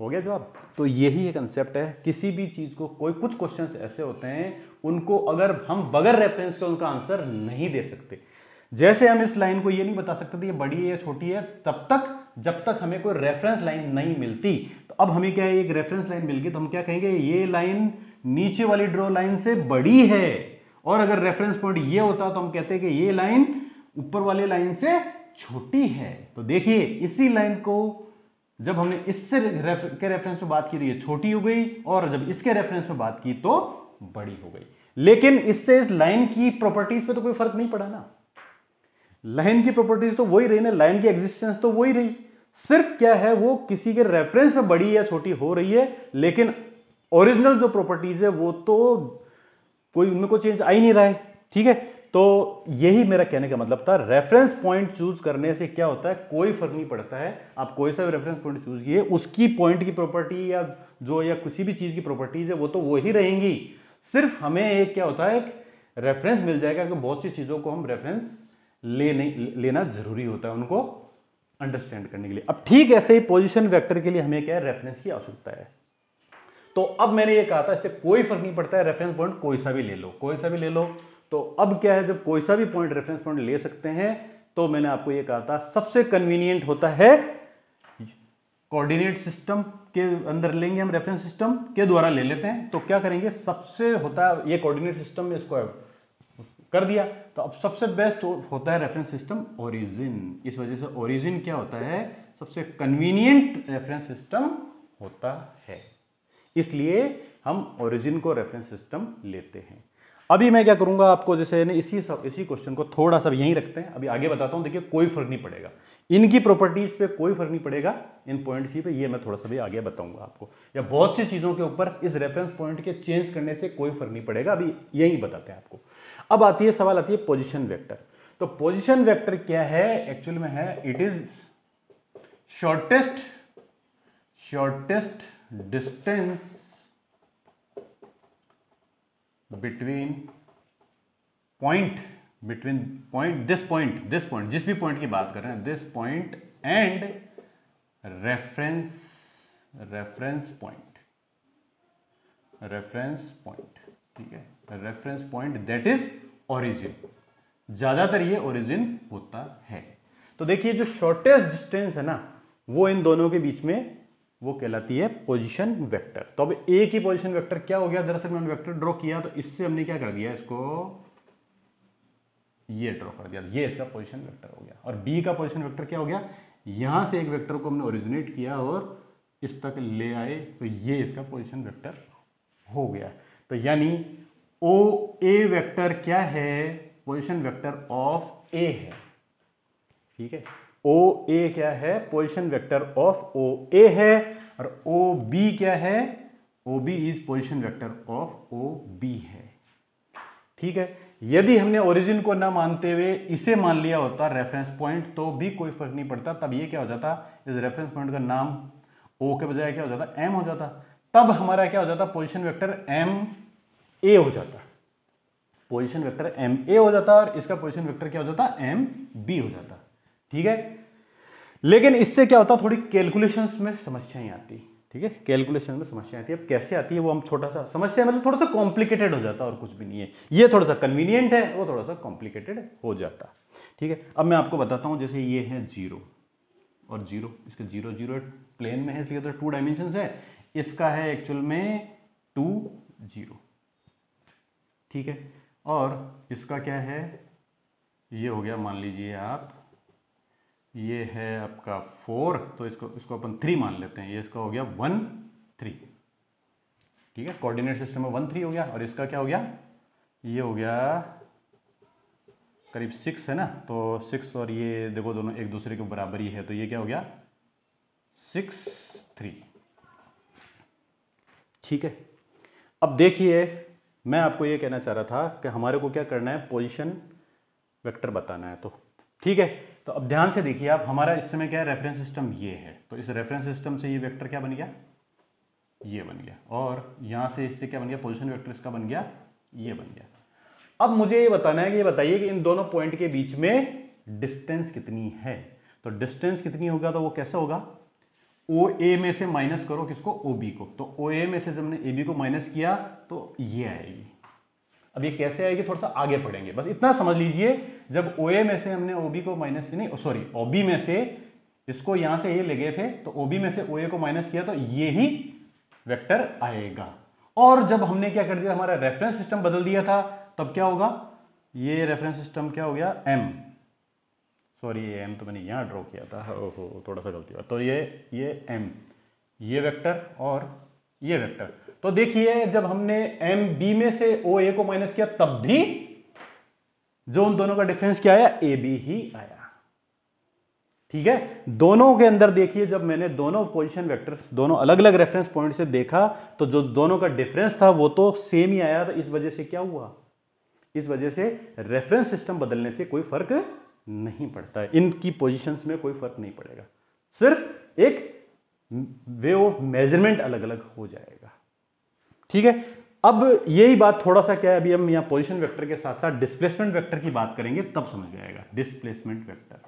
हो गया जवाब। तो यही एक कंसेप्ट है, किसी भी चीज को, कोई कुछ क्वेश्चंस ऐसे होते हैं उनको अगर हम बगैर रेफरेंस के उनका आंसर नहीं दे सकते। जैसे हम इस लाइन को ये नहीं बता सकते थे ये बड़ी है या छोटी है तब तक जब तक हमें कोई रेफरेंस लाइन नहीं मिलती। तो अब हमें क्या है, एक रेफरेंस लाइन मिल गई तो हम क्या कहेंगे, ये लाइन नीचे वाली ड्रॉ लाइन से बड़ी है। और अगर रेफरेंस पॉइंट ये होता तो हम कहते हैं कि ये लाइन ऊपर वाली लाइन से छोटी है। तो देखिए इसी लाइन को जब हमने इससे के रेफरेंस पे बात की तो ये छोटी हो गई, और जब इसके रेफरेंस पे बात की तो बड़ी हो गई। लेकिन इससे इस लाइन की प्रॉपर्टीज पे तो कोई फर्क नहीं पड़ा ना। लाइन की प्रॉपर्टीज तो वही रही ना, लाइन की एग्जिस्टेंस तो वही रही। सिर्फ क्या है, वो किसी के रेफरेंस पे बड़ी या छोटी हो रही है, लेकिन ओरिजिनल जो प्रॉपर्टीज है वो तो कोई उनमें कोई चेंज आ ही नहीं रहा है। ठीक है, तो यही मेरा कहने का मतलब था। रेफरेंस पॉइंट चूज करने से क्या होता है, कोई फर्क नहीं पड़ता है। आप कोई सा भी रेफरेंस पॉइंट चूज किए, उसकी पॉइंट की प्रॉपर्टी या किसी भी चीज की प्रॉपर्टीज है वो तो वही रहेंगी। सिर्फ हमें एक क्या होता है, एक रेफरेंस मिल जाएगा कि बहुत सी चीजों को हम रेफरेंस लेना जरूरी होता है उनको अंडरस्टैंड करने के लिए। अब ठीक ऐसे ही पोजीशन वेक्टर के लिए हमें क्या है, रेफरेंस की आवश्यकता है। तो अब मैंने ये कहा था इससे कोई फर्क नहीं पड़ता है, रेफरेंस पॉइंट कोई सा भी ले लो, कोई सा भी ले लो। तो अब क्या है, जब कोई सा भी पॉइंट रेफरेंस पॉइंट ले सकते हैं, तो मैंने आपको ये कहा था सबसे कन्वीनियंट होता है कोऑर्डिनेट सिस्टम के अंदर लेंगे हम, रेफरेंस सिस्टम के द्वारा ले लेते हैं। तो क्या करेंगे, सबसे होता है ये कोऑर्डिनेट सिस्टम में इसको कर दिया, तो अब सबसे बेस्ट होता है रेफरेंस सिस्टम ओरिजिन। इस वजह से ओरिजिन क्या होता है, सबसे कन्वीनियंट रेफरेंस सिस्टम होता है, इसलिए हम ओरिजिन को रेफरेंस सिस्टम लेते हैं। अभी मैं क्या करूंगा आपको, जैसे इसी क्वेश्चन को थोड़ा सा यहीं रखते हैं, अभी आगे बताता हूं। देखिए कोई फर्क नहीं पड़ेगा, इनकी प्रॉपर्टीज पे कोई फर्क नहीं पड़ेगा, इन पॉइंट्स पे ये मैं थोड़ा सा भी आगे बताऊंगा आपको, या बहुत सी चीजों के ऊपर इस रेफरेंस पॉइंट के चेंज करने से कोई फर्क नहीं पड़ेगा, अभी यही बताते हैं आपको। अब सवाल आती है पोजिशन वेक्टर। तो पोजिशन वेक्टर क्या है, एक्चुअल में है it is shortest distance between point this point जिस भी पॉइंट की बात कर रहे हैं, this point and reference point, ठीक है, reference point that is origin. ज्यादातर ये ओरिजिन होता है। तो देखिए जो शॉर्टेस्ट डिस्टेंस है ना, वो इन दोनों के बीच में वो कहलाती है पोजीशन वेक्टर। तो अब ए की पोजीशन वेक्टर क्या हो गया, दरअसल मैंने वेक्टर ड्रॉ किया तो इससे हमने क्या कर दिया, इसको ये ड्रॉ कर दिया, ये इसका पोजीशन वेक्टर हो गया। और बी का पोजीशन वेक्टर क्या हो गया, यहां से एक वेक्टर को हमने ओरिजिनेट किया और इस तक ले आए, तो ये इसका पोजीशन वेक्टर हो गया। तो यानी ओ ए वेक्टर क्या है, पोजीशन वेक्टर ऑफ ए है। ठीक है, ओ ए क्या है, position vector of O A है, और ओ बी क्या है, O B is position vector of O B है। ठीक है, यदि हमने ओरिजिन को ना मानते हुए इसे मान लिया होता रेफरेंस पॉइंट, तो भी कोई फर्क नहीं पड़ता। तब ये क्या हो जाता, इस रेफरेंस पॉइंट का नाम ओ के बजाय क्या हो जाता, एम हो जाता। तब हमारा क्या हो जाता, पोजीशन वेक्टर एम ए हो जाता। पोजीशन वेक्टर एम ए हो जाता और इसका पोजीशन वेक्टर क्या हो जाता, एम बी हो जाता। ठीक है, लेकिन इससे क्या होता, थोड़ी कैलकुलेशंस में समस्याएं आती। ठीक है, कैलकुलेशन में समस्या आती है। अब कैसे आती है वो हम छोटा सा समस्या, मतलब थोड़ा सा कॉम्प्लिकेटेड हो जाता और कुछ भी नहीं है। ये थोड़ा सा कन्वीनियंट है, वो थोड़ा सा कॉम्प्लिकेटेड हो जाता। ठीक है, अब मैं आपको बताता हूं, जैसे ये है 0 और 0, इसके 0 0 प्लेन में है इसलिए तो 2 डायमेंशन है। इसका है एक्चुअल में 2 0। ठीक है, और इसका क्या है, ये हो गया, मान लीजिए आप ये है आपका 4, तो इसको अपन 3 मान लेते हैं। ये इसका हो गया 1 3। ठीक है, कोऑर्डिनेट सिस्टम में 1 3 हो गया। और इसका क्या हो गया, ये हो गया करीब 6 है ना, तो 6 और ये देखो दोनों एक दूसरे के बराबर ही है, तो ये क्या हो गया 6 3। ठीक है, अब देखिए मैं आपको ये कहना चाह रहा था कि हमारे को क्या करना है, पोजीशन वेक्टर बताना है। तो ठीक है, तो अब ध्यान से देखिए आप, हमारा इस समय क्या है, रेफरेंस सिस्टम ये है। तो इस रेफरेंस सिस्टम से ये वेक्टर क्या बन गया, ये बन गया। और यहां से इससे क्या बन गया, पोजीशन वेक्टर इसका बन गया, ये बन गया। अब मुझे ये बताना है कि ये बताइए कि इन दोनों पॉइंट के बीच में डिस्टेंस कितनी है। तो डिस्टेंस कितनी होगा, तो वो कैसे होगा, ओ ए में से माइनस करो किसको, ओ बी को। तो ओ ए में से जब हमने ए बी को माइनस किया तो ये आएगी। अब ये कैसे आएगी थोड़ा सा आगे पढ़ेंगे, बस इतना समझ लीजिए। जब ओ ए में से हमने ओ बी को माइनस की, नहीं सॉरी, ओ बी में से इसको यहां से ये ले गए थे, तो ओ बी में से ओ ए को माइनस किया तो ये ही वेक्टर आएगा। और जब हमने क्या कर दिया, हमारा रेफरेंस सिस्टम बदल दिया था, तब क्या होगा, ये रेफरेंस सिस्टम क्या हो गया, एम, सॉरी ये एम तो मैंने यहां ड्रॉ किया था, ओहो थोड़ा सा गलती हुआ। तो ये एम, ये वेक्टर और ये वेक्टर। तो देखिए जब हमने एम बी में से ओ ए को माइनस किया तब भी जो उन दोनों का डिफरेंस क्या आया, ए बी ही आया। ठीक है, दोनों के अंदर देखिए जब मैंने दोनों पोजीशन वेक्टर्स दोनों अलग अलग रेफरेंस पॉइंट से देखा तो जो दोनों का डिफरेंस था वो तो सेम ही आया था। इस वजह से क्या हुआ, इस वजह से रेफरेंस सिस्टम बदलने से कोई फर्क नहीं पड़ता है, इनकी पोजीशंस में कोई फर्क नहीं पड़ेगा, सिर्फ एक वे ऑफ मेजरमेंट अलग अलग हो जाएगा। ठीक है, अब यही बात थोड़ा सा क्या है, अभी हम यहां पोजीशन वेक्टर के साथ साथ डिस्प्लेसमेंट वेक्टर की बात करेंगे तब समझ में आएगा। डिस्प्लेसमेंट वेक्टर,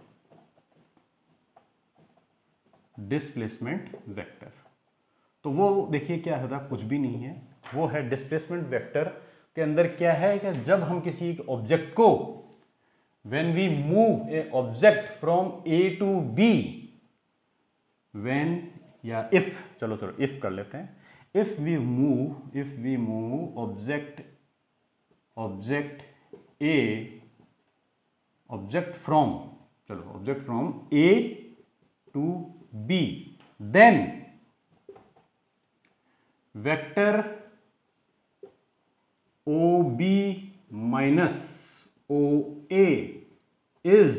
डिस्प्लेसमेंट वेक्टर तो वो देखिए क्या होता, कुछ भी नहीं है, वो है डिस्प्लेसमेंट वेक्टर के अंदर क्या है कि जब हम किसी ऑब्जेक्ट को, when we move a object from A to B, when या if, चलो if कर लेते हैं, if we move object from A to B, then vector OB minus OA is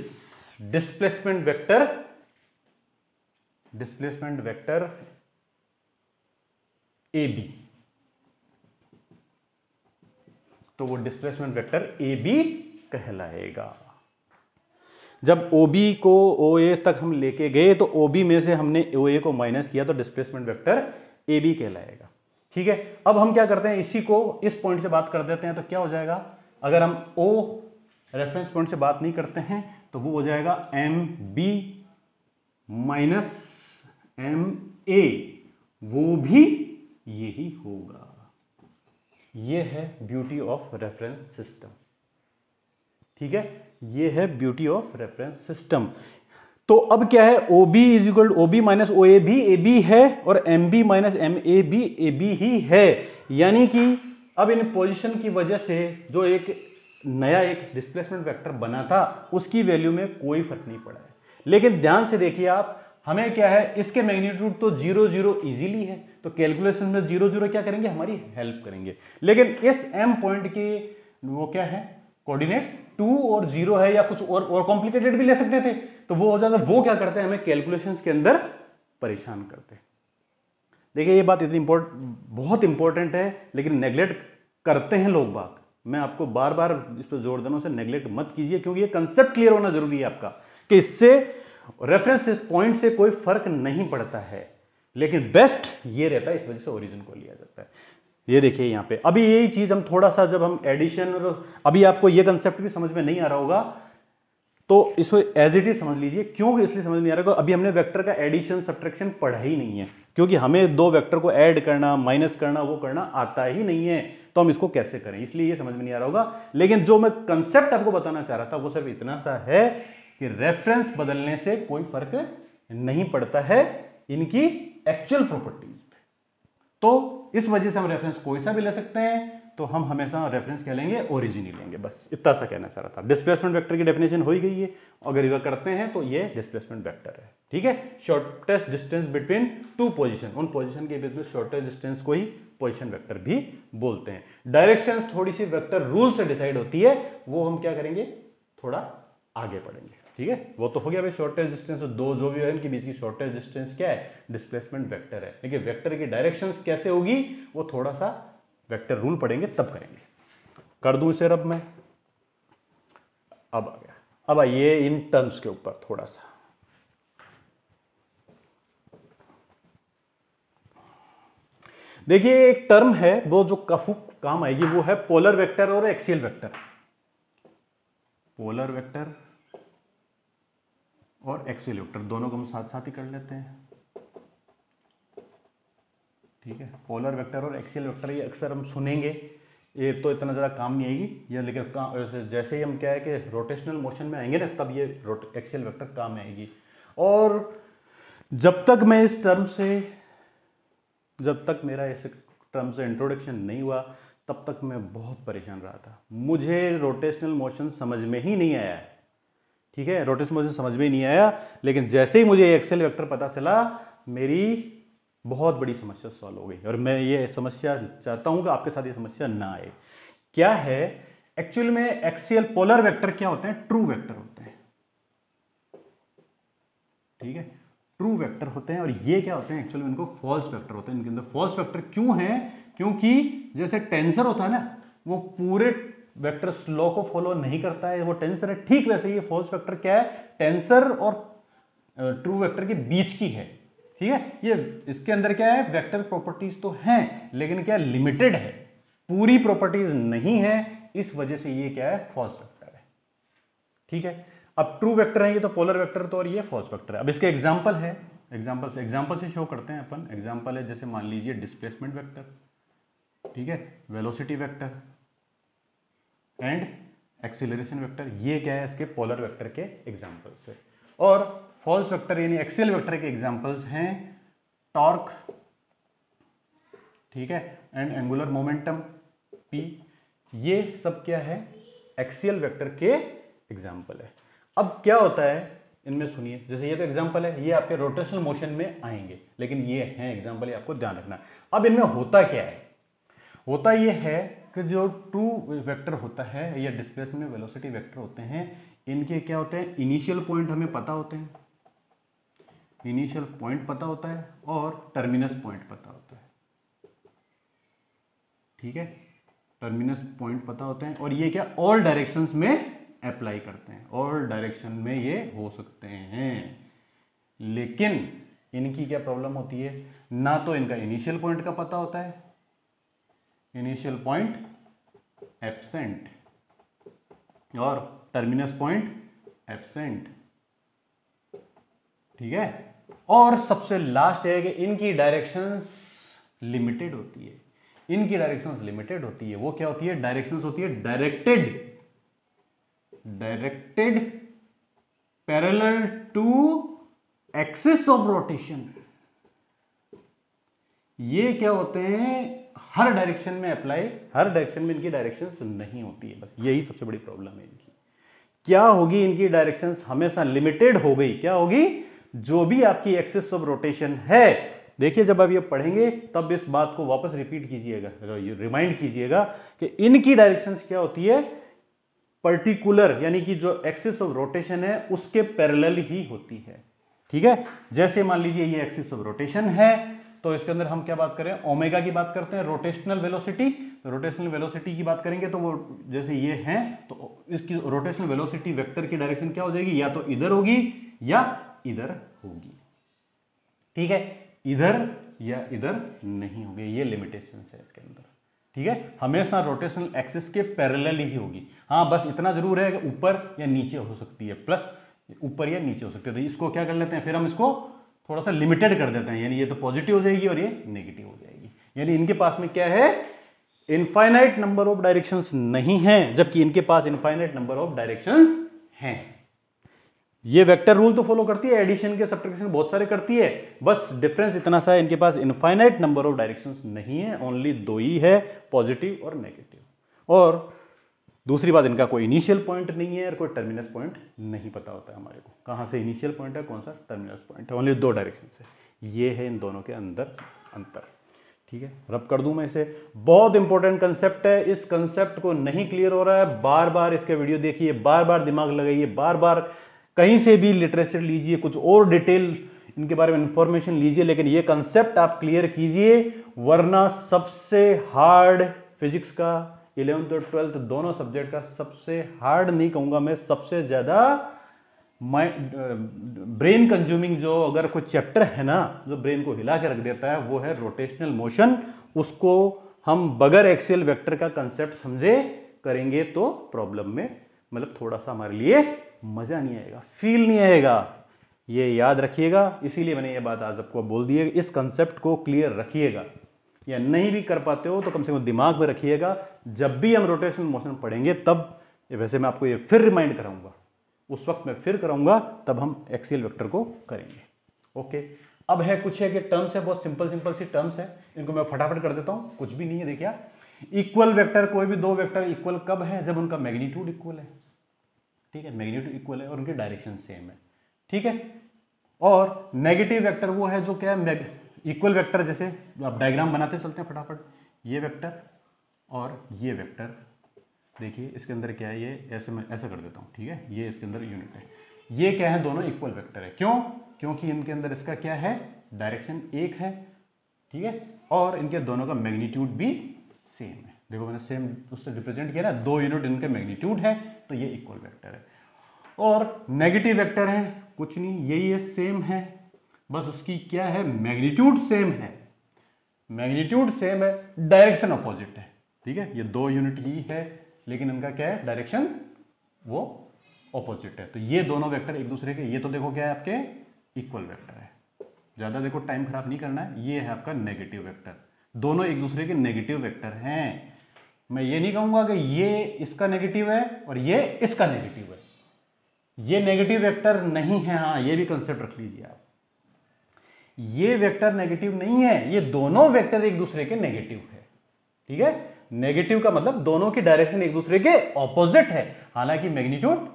displacement vector AB। तो वो डिस्प्लेसमेंट वेक्टर AB कहलाएगा। जब OB को OA तक हम लेके गए तो OB में से हमने OA को माइनस किया तो डिस्प्लेसमेंट वेक्टर AB कहलाएगा। ठीक है, अब हम क्या करते हैं, इसी को इस पॉइंट से बात कर देते हैं तो क्या हो जाएगा, अगर हम O रेफरेंस पॉइंट से बात नहीं करते हैं तो वो हो जाएगा MB माइनस MA, वो भी यही होगा। ये है ब्यूटी ऑफ रेफरेंस सिस्टम। ठीक है, ये है ब्यूटी ऑफ रेफरेंस सिस्टम। तो अब क्या है, OB is equal to OB minus OA भी AB है और MB माइनस MA भी AB ही है। यानी कि अब इन पोजीशन की वजह से जो एक नया एक डिस्प्लेसमेंट वेक्टर बना था उसकी वैल्यू में कोई फर्क नहीं पड़ा है। लेकिन ध्यान से देखिए आप, हमें क्या है, इसके मैग्नीट्यूड तो 0 0 इजीली है, तो कैलकुलेशन में 0 0 क्या करेंगे, हमारी हेल्प करेंगे। लेकिन इस M पॉइंट के वो क्या है, कोऑर्डिनेट्स 2 और 0 है, या कुछ और कॉम्प्लिकेटेड भी ले सकते थे, तो वो हो जाता, वो क्या करते हैं, हमें कैलकुलेशंस के अंदर परेशान करते हैं। देखिए ये बात इतनी बहुत इंपॉर्टेंट है, लेकिन नेग्लेक्ट करते हैं लोग बात। मैं आपको बार बार इस पर जोर देना, उसे नेग्लेक्ट मत कीजिए, क्योंकि ये कंसेप्ट क्लियर होना जरूरी है आपका कि इससे रेफरेंस पॉइंट से कोई फर्क नहीं पड़ता है, लेकिन बेस्ट ये रहता है, इस वजह से ओरिजिन को लिया जाता है। ये देखिए यहाँ पे अभी यही चीज हम थोड़ा सा जब हम एडिशन और अभी आपको ये कंसेप्ट भी समझ में नहीं आ रहा होगा तो इसको एज इट इज समझ लीजिए। क्यों इसलिए समझ नहीं आ रहा, अभी हमने वेक्टर का एडिशन सब्ट्रैक्शन पढ़ा ही नहीं है, क्योंकि हमें दो वेक्टर को ऐड करना माइनस करना वो करना आता ही नहीं है, तो हम इसको कैसे करें, इसलिए ये समझ में नहीं आ रहा होगा। लेकिन जो मैं कंसेप्ट आपको बताना चाह रहा था वो सिर्फ इतना सा है कि रेफरेंस बदलने से कोई फर्क नहीं पड़ता है इनकी एक्चुअल प्रॉपर्टीज पे। तो इस वजह से हम रेफरेंस कोई सा भी ले सकते हैं, तो हम हमेशा रेफरेंस क्या लेंगे, ओरिजिन ही लेंगे। बस इतना सा कहना चाह रहा था। डिस्प्लेसमेंट वेक्टर की डेफिनेशन हो ही गई है, अगर ये करते हैं तो ये डिस्प्लेसमेंट वेक्टर है। ठीक है, shortest distance between two position, उन पोजीशन के बीच में शॉर्टेस्ट डिस्टेंस को ही पोजीशन वेक्टर भी बोलते हैं। डायरेक्शन थोड़ी सी वेक्टर रूल से डिसाइड होती है, वो हम क्या करेंगे थोड़ा आगे पढ़ेंगे। ठीक है, वो तो हो गया भाई शॉर्टेज डिस्टेंस, दो जो भी है इनके बीच की शॉर्टेज डिस्टेंस क्या है, डिस्प्लेसमेंट वेक्टर है। लेकिन वेक्टर की डायरेक्शंस कैसे होगी वो थोड़ा सा वेक्टर रूल पढ़ेंगे तब करेंगे। कर दूं इसे रब मैं, अब आ गया। अब आइए इन टर्म्स के ऊपर थोड़ा सा। देखिए एक टर्म है वो जो काफी काम आएगी, वो है पोलर वेक्टर और एक्सियल वेक्टर। पोलर वेक्टर और एक्सियल वेक्टर दोनों को हम साथ साथ ही कर लेते हैं। ठीक है, पोलर वेक्टर और एक्सियल वेक्टर ये अक्सर हम सुनेंगे, ये तो इतना ज़्यादा काम नहीं आएगी ये, लेकिन जैसे ही हम क्या है कि रोटेशनल मोशन में आएंगे ना तब ये एक्सियल वेक्टर काम में आएगी। और जब तक मैं इस टर्म से, जब तक मेरा इस टर्म से इंट्रोडक्शन नहीं हुआ तब तक मैं बहुत परेशान रहा था। मुझे रोटेशनल मोशन समझ में ही नहीं आया। ठीक है, रोटेशनल मोशन समझ में ही नहीं आया, लेकिन जैसे ही मुझे एक्सियल वेक्टर पता चला मेरी बहुत बड़ी समस्या सॉल्व हो गई। और मैं ये समस्या चाहता हूं कि आपके साथ ये समस्या ना आए। क्या है एक्चुअल में, एक्सियल पोलर वेक्टर क्या होते हैं, ट्रू वेक्टर होते हैं। ठीक है, ट्रू वेक्टर होते हैं। और ये क्या होते हैं एक्चुअल में, इनको फॉल्स वेक्टर होते हैं। इनके अंदर फॉल्स वेक्टर क्यों है, क्योंकि जैसे टेंसर होता है ना, वो पूरे वेक्टर लॉ को फॉलो नहीं करता है, वो टेंसर है। ठीक वैसे ये फॉल्स वेक्टर क्या है, टेंसर और ट्रू वेक्टर के बीच की है। ठीक है, ये इसके अंदर क्या है, वेक्टर प्रॉपर्टीज तो हैं लेकिन क्या लिमिटेड है, पूरी प्रॉपर्टीज नहीं है, इस वजह से ये क्या है, फॉल्स वेक्टर है। ठीक है, अब ट्रू वेक्टर है ये तो पोलर वेक्टर, तो और ये फॉल्स वेक्टर है। अब इसके एग्जांपल है, एग्जांपल से शो करते हैं अपन। एग्जांपल है जैसे मान लीजिए डिस्प्लेसमेंट वेक्टर, ठीक है, velocity vector and acceleration vector. ये क्या है, इसके पोलर वेक्टर के एग्जांपल्स है। और फॉल्स वेक्टर यानी एक्सियल वेक्टर के एग्जांपल्स हैं टॉर्क, ठीक है, एंड एंगुलर मोमेंटम p। ये सब क्या है, एक्सियल वेक्टर के एग्जांपल है। अब क्या होता है इनमें, सुनिए, जैसे ये तो एग्जांपल है, ये आपके रोटेशनल मोशन में आएंगे, लेकिन ये हैं एग्जांपल, ये आपको ध्यान रखना। अब इनमें होता क्या है, होता ये है कि जो ट्रू वेक्टर होता है या डिस्प्लेसमेंट में वेलोसिटी वेक्टर होते हैं, इनके क्या होते हैं, इनिशियल पॉइंट हमें पता होते हैं, इनिशियल पॉइंट पता होता है और टर्मिनस पॉइंट पता होता है। ठीक है, टर्मिनस पॉइंट पता होते हैं, और ये क्या ऑल डायरेक्शंस में अप्लाई करते हैं, ऑल डायरेक्शन में ये हो सकते हैं। लेकिन इनकी क्या प्रॉब्लम होती है, ना तो इनका इनिशियल पॉइंट का पता होता है, इनिशियल पॉइंट एब्सेंट, और टर्मिनस पॉइंट एब्सेंट। ठीक है, और सबसे लास्ट है कि इनकी डायरेक्शंस लिमिटेड होती है, इनकी डायरेक्शंस लिमिटेड होती है। वो क्या होती है, डायरेक्शंस होती है directed parallel to axis of rotation. ये क्या होते हैं, हर डायरेक्शन में अप्लाई, हर डायरेक्शन में इनकी डायरेक्शंस नहीं होती है। बस यही सबसे बड़ी प्रॉब्लम है इनकी। क्या होगी, इनकी डायरेक्शंस हमेशा लिमिटेड हो गई। क्या होगी, जो भी आपकी एक्सिस ऑफ रोटेशन है, देखिए जब आप ये पढ़ेंगे तब इस बात को वापस रिपीट कीजिएगा, रिमाइंड कीजिएगा कि इनकी डायरेक्शंस क्या होती है, पर्टिकुलर यानी कि जो एक्सिस ऑफ रोटेशन है उसके पैरेलल ही होती है। ठीक है, जैसे मान लीजिए ये एक्सिस ऑफ रोटेशन है, तो इसके अंदर हम क्या बात करें, ओमेगा की बात करते हैं, रोटेशनल वेलोसिटी। तो रोटेशनल वेलोसिटी की बात करेंगे तो वो जैसे ये है, तो इसकी रोटेशनल वेलोसिटी वेक्टर की डायरेक्शन क्या हो जाएगी, या तो इधर होगी या इधर होगी। ठीक है, इधर या इधर नहीं होगी, ये लिमिटेशन है इसके अंदर। ठीक है, हमेशा रोटेशनल एक्सिस के पैरेलल ही होगी। हाँ बस इतना जरूर है कि ऊपर या नीचे हो सकती है, प्लस ऊपर या नीचे हो सकती है। तो इसको क्या कर लेते हैं, फिर हम इसको थोड़ा सा लिमिटेड कर देते हैं, यानी ये तो पॉजिटिव हो जाएगी और ये नेगेटिव हो जाएगी। यानी इनके पास में क्या है, इनफाइनाइट नंबर ऑफ डायरेक्शंस नहीं है, जबकि इनके पास इनफाइनाइट नंबर ऑफ डायरेक्शंस हैं। ये वेक्टर रूल तो फॉलो करती है, एडिशन के सब्ट्रैक्शन बहुत सारे करती है, बस डिफरेंस इतना सा है, इनके पास इनफाइनाइट नंबर ऑफ डायरेक्शंस नहीं है, ओनली 2 ही है, पॉजिटिव और नेगेटिव। और दूसरी बात, इनका कोई इनिशियल पॉइंट नहीं है और कोई टर्मिनस पॉइंट नहीं पता होता है हमारे को, कहां से इनिशियल पॉइंट है कौन सा टर्मिनस पॉइंट है, ओनली 2 डायरेक्शन से। ये है इन दोनों के अंदर अंतर। ठीक है, रब कर दूं मैं इसे, बहुत इंपॉर्टेंट कंसेप्ट है। इस कंसेप्ट को नहीं क्लियर हो रहा है, बार बार इसके वीडियो देखिए, बार बार दिमाग लगाइए, बार बार कहीं से भी लिटरेचर लीजिए, कुछ और डिटेल इनके बारे में इंफॉर्मेशन लीजिए, लेकिन ये कंसेप्ट आप क्लियर कीजिए, वरना सबसे हार्ड फिजिक्स का 11th और 12th दोनों सब्जेक्ट का सबसे हार्ड नहीं कहूंगा मैं, सबसे ज्यादा ब्रेन कंज्यूमिंग जो अगर कोई चैप्टर है ना, जो ब्रेन को हिला के रख देता है, वो है रोटेशनल मोशन। उसको हम बगैर एक्सियल वेक्टर का कंसेप्ट समझे करेंगे तो प्रॉब्लम में मतलब थोड़ा सा हमारे लिए मजा नहीं आएगा, फील नहीं आएगा, ये याद रखिएगा। इसीलिए मैंने ये बात आज आपको बोल दी है, इस कंसेप्ट को क्लियर रखिएगा, या नहीं भी कर पाते हो तो कम से कम दिमाग में रखिएगा, जब भी हम रोटेशनल मोशन पढ़ेंगे तब, वैसे मैं आपको ये फिर रिमाइंड कराऊंगा, उस वक्त मैं फिर कराऊंगा, तब हम एक्सियल वेक्टर को करेंगे। ओके, अब है कुछ है कि टर्म्स है, बहुत सिंपल सिंपल सी टर्म्स है, इनको मैं फटाफट कर देता हूं, कुछ भी नहीं है। देखिए, इक्वल वेक्टर, कोई भी 2 वेक्टर इक्वल कब है, जब उनका मैग्नीट्यूड इक्वल है। ठीक है, मैग्नीट्यूड इक्वल है और उनकी डायरेक्शन सेम है। ठीक है, और नेगेटिव वेक्टर वो है जो क्या है, इक्वल वेक्टर, जैसे आप डायग्राम बनाते चलते हैं फटाफट, ये वेक्टर और ये वेक्टर, देखिए इसके अंदर क्या है, ये ऐसे मैं ऐसा कर देता हूँ। ठीक है, ये इसके अंदर यूनिट है, ये क्या है, दोनों इक्वल वेक्टर है। क्यों, क्योंकि इनके अंदर इसका क्या है, डायरेक्शन एक है। ठीक है, और इनके दोनों का मैग्नीट्यूड भी सेम है। देखो मैंने सेम उससे रिप्रेजेंट किया ना, 2 यूनिट इनके मैग्नीट्यूड है, तो ये इक्वल वेक्टर है। और नेगेटिव वेक्टर है, कुछ नहीं, यही है, सेम है, बस उसकी क्या है, मैग्नीट्यूड सेम है, मैग्नीट्यूड सेम है, डायरेक्शन अपोजिट है। ठीक है, ये 2 यूनिट ही है, लेकिन इनका क्या है, डायरेक्शन वो अपोजिट है। तो ये दोनों वेक्टर एक दूसरे के, ये तो देखो क्या है, आपके इक्वल वेक्टर है, ज्यादा देखो टाइम खराब नहीं करना है। ये है आपका नेगेटिव वेक्टर, दोनों एक दूसरे के नेगेटिव वेक्टर हैं। मैं ये नहीं कहूंगा कि ये इसका नेगेटिव है और ये इसका नेगेटिव है, ये नेगेटिव वेक्टर नहीं है। हाँ, ये भी कंसेप्ट रख लीजिए आप, ये वेक्टर नेगेटिव नहीं है, ये दोनों वेक्टर एक दूसरे के नेगेटिव है। ठीक है, नेगेटिव का मतलब दोनों की डायरेक्शन एक दूसरे के ऑपोजिट है। हालांकि मैग्नीट्यूड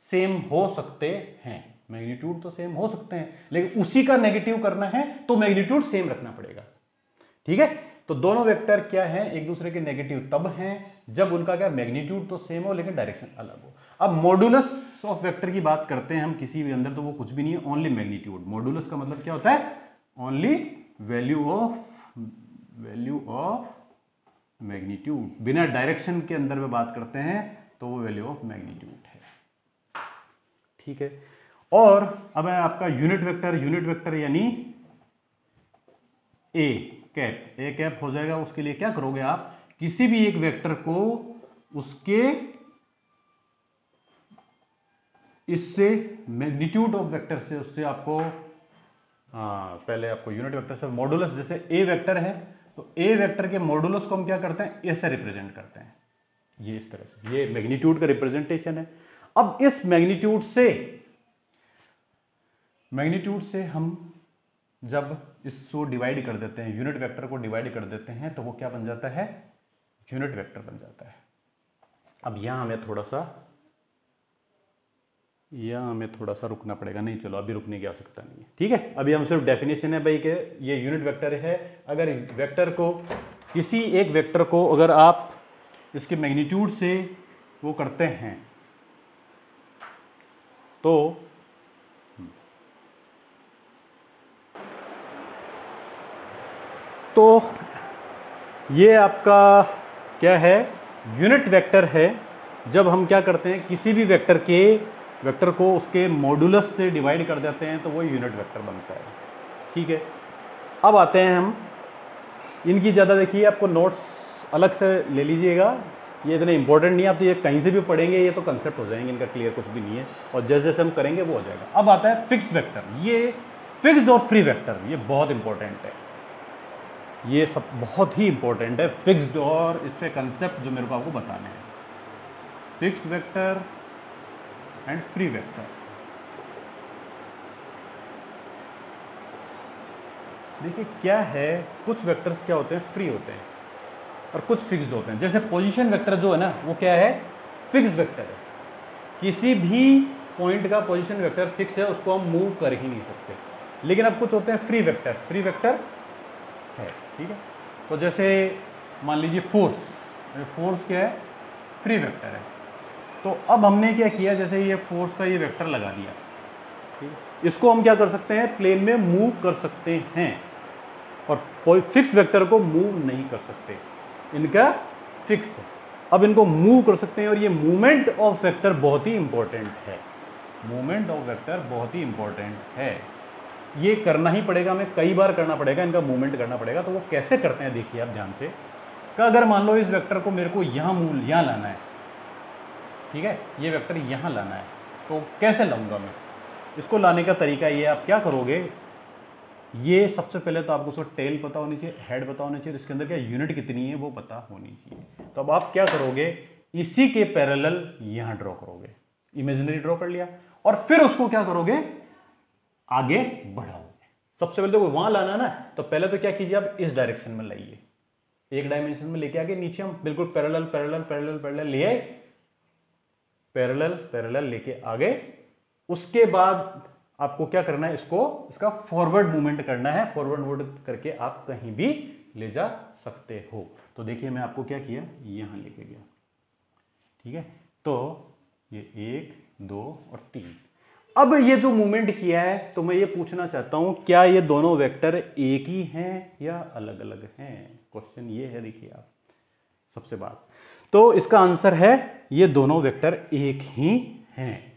सेम हो सकते हैं, मैग्नीट्यूड तो सेम हो सकते हैं, लेकिन उसी का नेगेटिव करना है तो मैग्नीट्यूड सेम रखना पड़ेगा। ठीक है, तो दोनों वेक्टर क्या है, एक दूसरे के नेगेटिव तब हैं जब उनका क्या, मैग्नीट्यूड तो सेम हो लेकिन डायरेक्शन अलग हो। अब मॉडुलस ऑफ वेक्टर की बात करते हैं हम किसी भी अंदर, तो वो कुछ भी नहीं है, ओनली मैग्नीट्यूड। मॉडुलस का मतलब क्या होता है, ओनली वैल्यू ऑफ मैग्नीट्यूड। बिना डायरेक्शन के अंदर में बात करते हैं तो वो वैल्यू ऑफ मैग्नीट्यूड है। ठीक है, और अब है आपका यूनिट वेक्टर यानी ए कैप हो जाएगा। उसके लिए क्या करोगे आप, किसी भी एक वेक्टर को उसके इससे मैग्नीट्यूड ऑफ वेक्टर से, उससे आपको पहले आपको यूनिट वेक्टर से मॉडुलस, जैसे ए वेक्टर है तो ए वेक्टर के मॉडुलस को हम क्या करते हैं, ऐसे रिप्रेजेंट करते हैं, ये इस तरह से, ये मैग्नीट्यूड का रिप्रेजेंटेशन है। अब इस मैग्नीट्यूड से हम जब इसको डिवाइड कर देते हैं, यूनिट वेक्टर को डिवाइड कर देते हैं, तो वो क्या बन जाता है, यूनिट वेक्टर बन जाता है। अब यहां हमें थोड़ा सा रुकना पड़ेगा, नहीं चलो अभी रुकने की आवश्यकता नहीं है। ठीक है, अभी हम सिर्फ डेफिनेशन है भाई के ये यूनिट वेक्टर है। अगर वेक्टर को, किसी एक वेक्टर को अगर आप इसके मैग्नीट्यूड से वो करते हैं तो ये आपका क्या है, यूनिट वेक्टर है। जब हम क्या करते हैं, किसी भी वेक्टर को उसके मॉडुलस से डिवाइड कर देते हैं तो वो यूनिट वेक्टर बनता है। ठीक है, अब आते हैं हम इनकी ज़्यादा, देखिए आपको नोट्स अलग से ले लीजिएगा, ये इतने इंपॉर्टेंट नहीं है, आप तो ये कहीं से भी पढ़ेंगे, ये तो कंसेप्ट हो जाएंगे, इनका क्लियर कुछ भी नहीं है, और जैसे जैसे हम करेंगे वो हो जाएगा। अब आता है फिक्स्ड वेक्टर। ये फिक्स्ड और फ्री वेक्टर, ये बहुत इंपॉर्टेंट है, ये सब बहुत ही इंपॉर्टेंट है, फिक्स्ड और इस पे कंसेप्ट जो मेरे को आपको बताने हैं, fixed vector and free vector. देखिए क्या है, कुछ वेक्टर्स क्या होते हैं, फ्री होते हैं और कुछ फिक्स्ड होते हैं। जैसे पोजीशन वेक्टर जो है ना, वो क्या है, फिक्स्ड वेक्टर है, किसी भी पॉइंट का पोजीशन वेक्टर फिक्स है, उसको हम मूव कर ही नहीं सकते। लेकिन अब कुछ होते हैं फ्री वेक्टर, फ्री वेक्टर है, ठीक है। तो जैसे मान लीजिए फोर्स, फोर्स क्या है, फ्री वेक्टर है। तो अब हमने क्या किया, जैसे ये फोर्स का ये वेक्टर लगा दिया, ठीक है, इसको हम क्या कर सकते हैं, प्लेन में मूव कर सकते हैं, और कोई फिक्स वेक्टर को मूव नहीं कर सकते, इनका फिक्स है। अब इनको मूव कर सकते हैं, और ये मूवमेंट ऑफ वेक्टर बहुत ही इंपॉर्टेंट है, मूवमेंट ऑफ वेक्टर बहुत ही इंपॉर्टेंट है, ये करना ही पड़ेगा, हमें कई बार करना पड़ेगा, इनका मूवमेंट करना पड़ेगा। तो वो कैसे करते हैं देखिए आप ध्यान से, कि अगर मान लो इस वेक्टर को मेरे को यहाँ लाना है, ठीक है, ये वेक्टर यहाँ लाना है, तो कैसे लाऊंगा मैं, इसको लाने का तरीका ये, आप क्या करोगे, ये सबसे पहले तो आपको उसका टेल पता होनी चाहिए, हेड पता होनी चाहिए, तो इसके अंदर क्या यूनिट कितनी है वो पता होनी चाहिए। तो अब आप क्या करोगे, इसी के पैरेलल यहां ड्रॉ करोगे, इमेजिनरी ड्रॉ कर लिया, और फिर उसको क्या करोगे, आगे बढ़ाओगे। सबसे पहले तो वहां लाना ना, तो पहले तो क्या कीजिए, आप इस डायरेक्शन में लाइए, एक डायमेंशन में लेके आगे, नीचे हम बिल्कुल पैरेलल पैरेलल पैरेलल पैरेलल ले आए, पैरेलल पैरेलल लेके आगे। उसके बाद आपको क्या करना है, इसका फॉरवर्ड मूवमेंट करना है, फॉरवर्ड मूवमेंट करके आप कहीं भी ले जा सकते हो। तो देखिए मैं आपको क्या किया, यहां लेके गया, ठीक है। तो ये 1 2 और 3, अब ये जो मूवमेंट किया है, तो मैं ये पूछना चाहता हूं, क्या ये दोनों वेक्टर एक ही हैं या अलग अलग हैं, क्वेश्चन ये है। देखिए आप सबसे बात, तो इसका आंसर है ये दोनों वेक्टर एक ही हैं।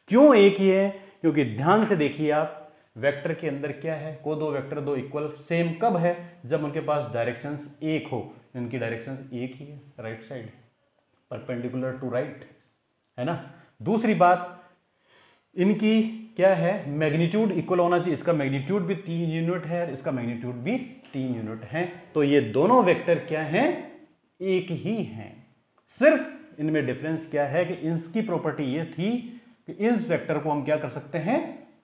क्यों एक ही है, क्योंकि ध्यान से देखिए आप, वेक्टर के अंदर क्या है, को दो वेक्टर दो इक्वल सेम कब है, जब उनके पास डायरेक्शंस एक हो, इनकी डायरेक्शंस एक ही है, right side perpendicular to right, है ना। दूसरी बात, इनकी क्या है, मैग्नीट्यूड इक्वल होना चाहिए, इसका मैग्नीट्यूड भी 3 यूनिट है, इसका मैग्नीट्यूड भी 3 यूनिट है। तो ये दोनों वेक्टर क्या हैं, एक ही हैं। सिर्फ इनमें डिफरेंस क्या है कि इसकी प्रॉपर्टी ये थी कि इस वेक्टर को हम क्या कर सकते हैं,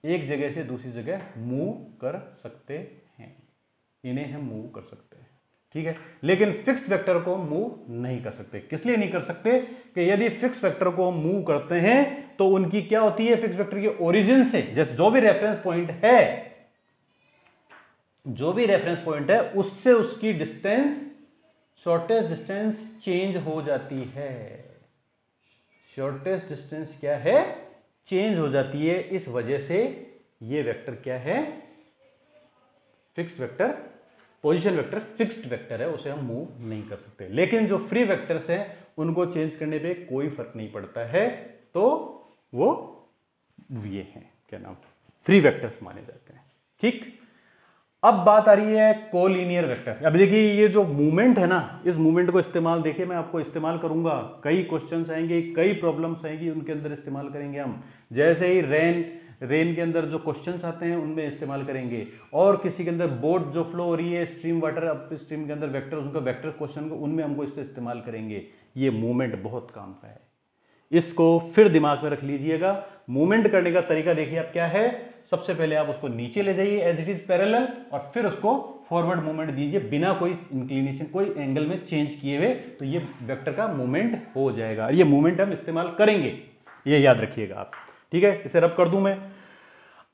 एक जगह से दूसरी जगह मूव कर सकते हैं, इन्हें हम मूव कर सकते हैं, ठीक है। लेकिन फिक्स्ड वेक्टर को मूव नहीं कर सकते। किस लिए नहीं कर सकते, कि यदि फिक्स्ड वेक्टर को हम मूव करते हैं तो उनकी क्या होती है, फिक्स्ड वेक्टर के ओरिजिन से जैसे जो भी रेफरेंस पॉइंट है, जो भी रेफरेंस पॉइंट है उससे उसकी डिस्टेंस, शॉर्टेस्ट डिस्टेंस चेंज हो जाती है। शॉर्टेस्ट डिस्टेंस क्या है, चेंज हो जाती है। इस वजह से ये वेक्टर क्या है, fixed vector, position vector fixed vector है, उसे हम मूव नहीं कर सकते। लेकिन जो फ्री वेक्टर्स हैं उनको चेंज करने पे कोई फर्क नहीं पड़ता है, तो वो ये हैं, क्या नाम, फ्री वेक्टर्स माने जाते हैं, ठीक। अब बात आ रही है कोलिनियर वेक्टर। अब देखिए ये जो मूवमेंट है ना, इस मूवमेंट को इस्तेमाल, देखिए मैं आपको इस्तेमाल करूंगा, कई क्वेश्चंस आएंगे, कई प्रॉब्लम्स आएंगी, उनके अंदर इस्तेमाल करेंगे हम। जैसे ही रेन के अंदर जो क्वेश्चंस आते हैं उनमें इस्तेमाल करेंगे, और किसी के अंदर बोट जो फ्लो हो रही है, स्ट्रीम वाटर अप स्ट्रीम के अंदर वेक्टर, उनका वेक्टर क्वेश्चन को, उनमें हमको इसको इस्तेमाल करेंगे। ये मूवमेंट बहुत काम का है, इसको फिर दिमाग में रख लीजिएगा। मूवमेंट करने का तरीका देखिए आप क्या है, सबसे पहले आप उसको नीचे ले जाइए एज इट इज पैरेलल, और फिर उसको फॉरवर्ड मूवमेंट दीजिए बिना कोई इंक्लिनेशन, कोई एंगल में चेंज किए हुए, तो ये वेक्टर का मूवमेंट हो जाएगा। ये मूवमेंट हम इस्तेमाल करेंगे, ये याद रखिएगा आप, ठीक है। इसे रब कर दूं मैं।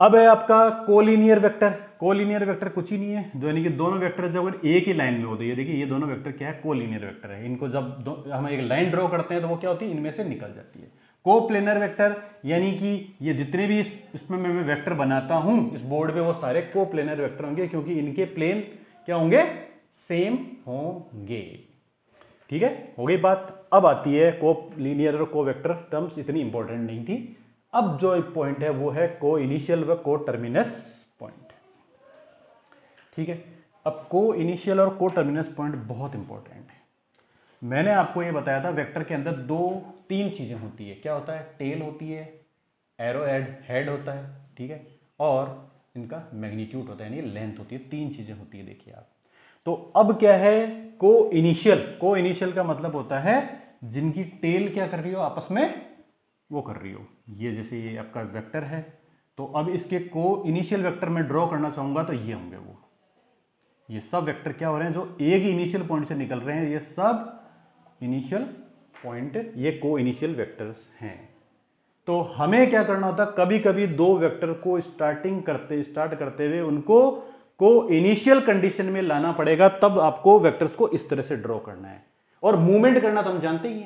अब है आपका कोलिनियर वेक्टर। कोलिनियर वेक्टर कुछ ही नहीं है, यानी कि दोनों वेक्टर जब अगर एक ही लाइन में होते हैं, देखिए ये दोनों वेक्टर क्या है, कोलिनियर वेक्टर है। इनको जब हम एक लाइन ड्रॉ करते हैं तो वो क्या होती है, इनमें से निकल जाती है। कोप्लेनर वेक्टर, यानी कि ये जितने भी इसमें मैं वेक्टर बनाता हूं इस बोर्ड पे, वो सारे कोप्लेनर वेक्टर होंगे, क्योंकि इनके प्लेन क्या होंगे, सेम होंगे, ठीक है। हो गई बात। अब आती है कोलिनियर और को वेक्टर टर्म्स इतनी इंपॉर्टेंट नहीं थी। अब जो एक पॉइंट है वो है को इनिशियल व को टर्मिनस पॉइंट, ठीक है। अब को इनिशियल और को टर्मिनस पॉइंट बहुत इंपॉर्टेंट है, मैंने आपको ये बताया था वेक्टर के अंदर तीन चीजें होती है। क्या होता है? टेल होती है, एरो हेड होता है, ठीक है, और इनका मैग्नीट्यूड होता है, यानी लेंथ होती है। तीन चीजें होती है, देखिए आप। तो अब क्या है? को इनिशियल का मतलब होता है जिनकी टेल क्या कर रही हो, आपस में वो कर रही हो। ये जैसे ये आपका वेक्टर है, तो अब इसके को इनिशियल वेक्टर में ड्रॉ करना चाहूंगा तो ये होंगे वो। ये सब वेक्टर क्या हो रहे हैं? जो एक ही इनिशियल पॉइंट से निकल रहे हैं, ये सब इनिशियल पॉइंट, ये को इनिशियल वेक्टर्स हैं। तो हमें क्या करना होता है? कभी कभी दो वेक्टर को स्टार्ट करते हुए उनको को इनिशियल कंडीशन में लाना पड़ेगा, तब आपको वेक्टर्स को इस तरह से ड्रॉ करना है। और मूवमेंट करना तो हम जानते ही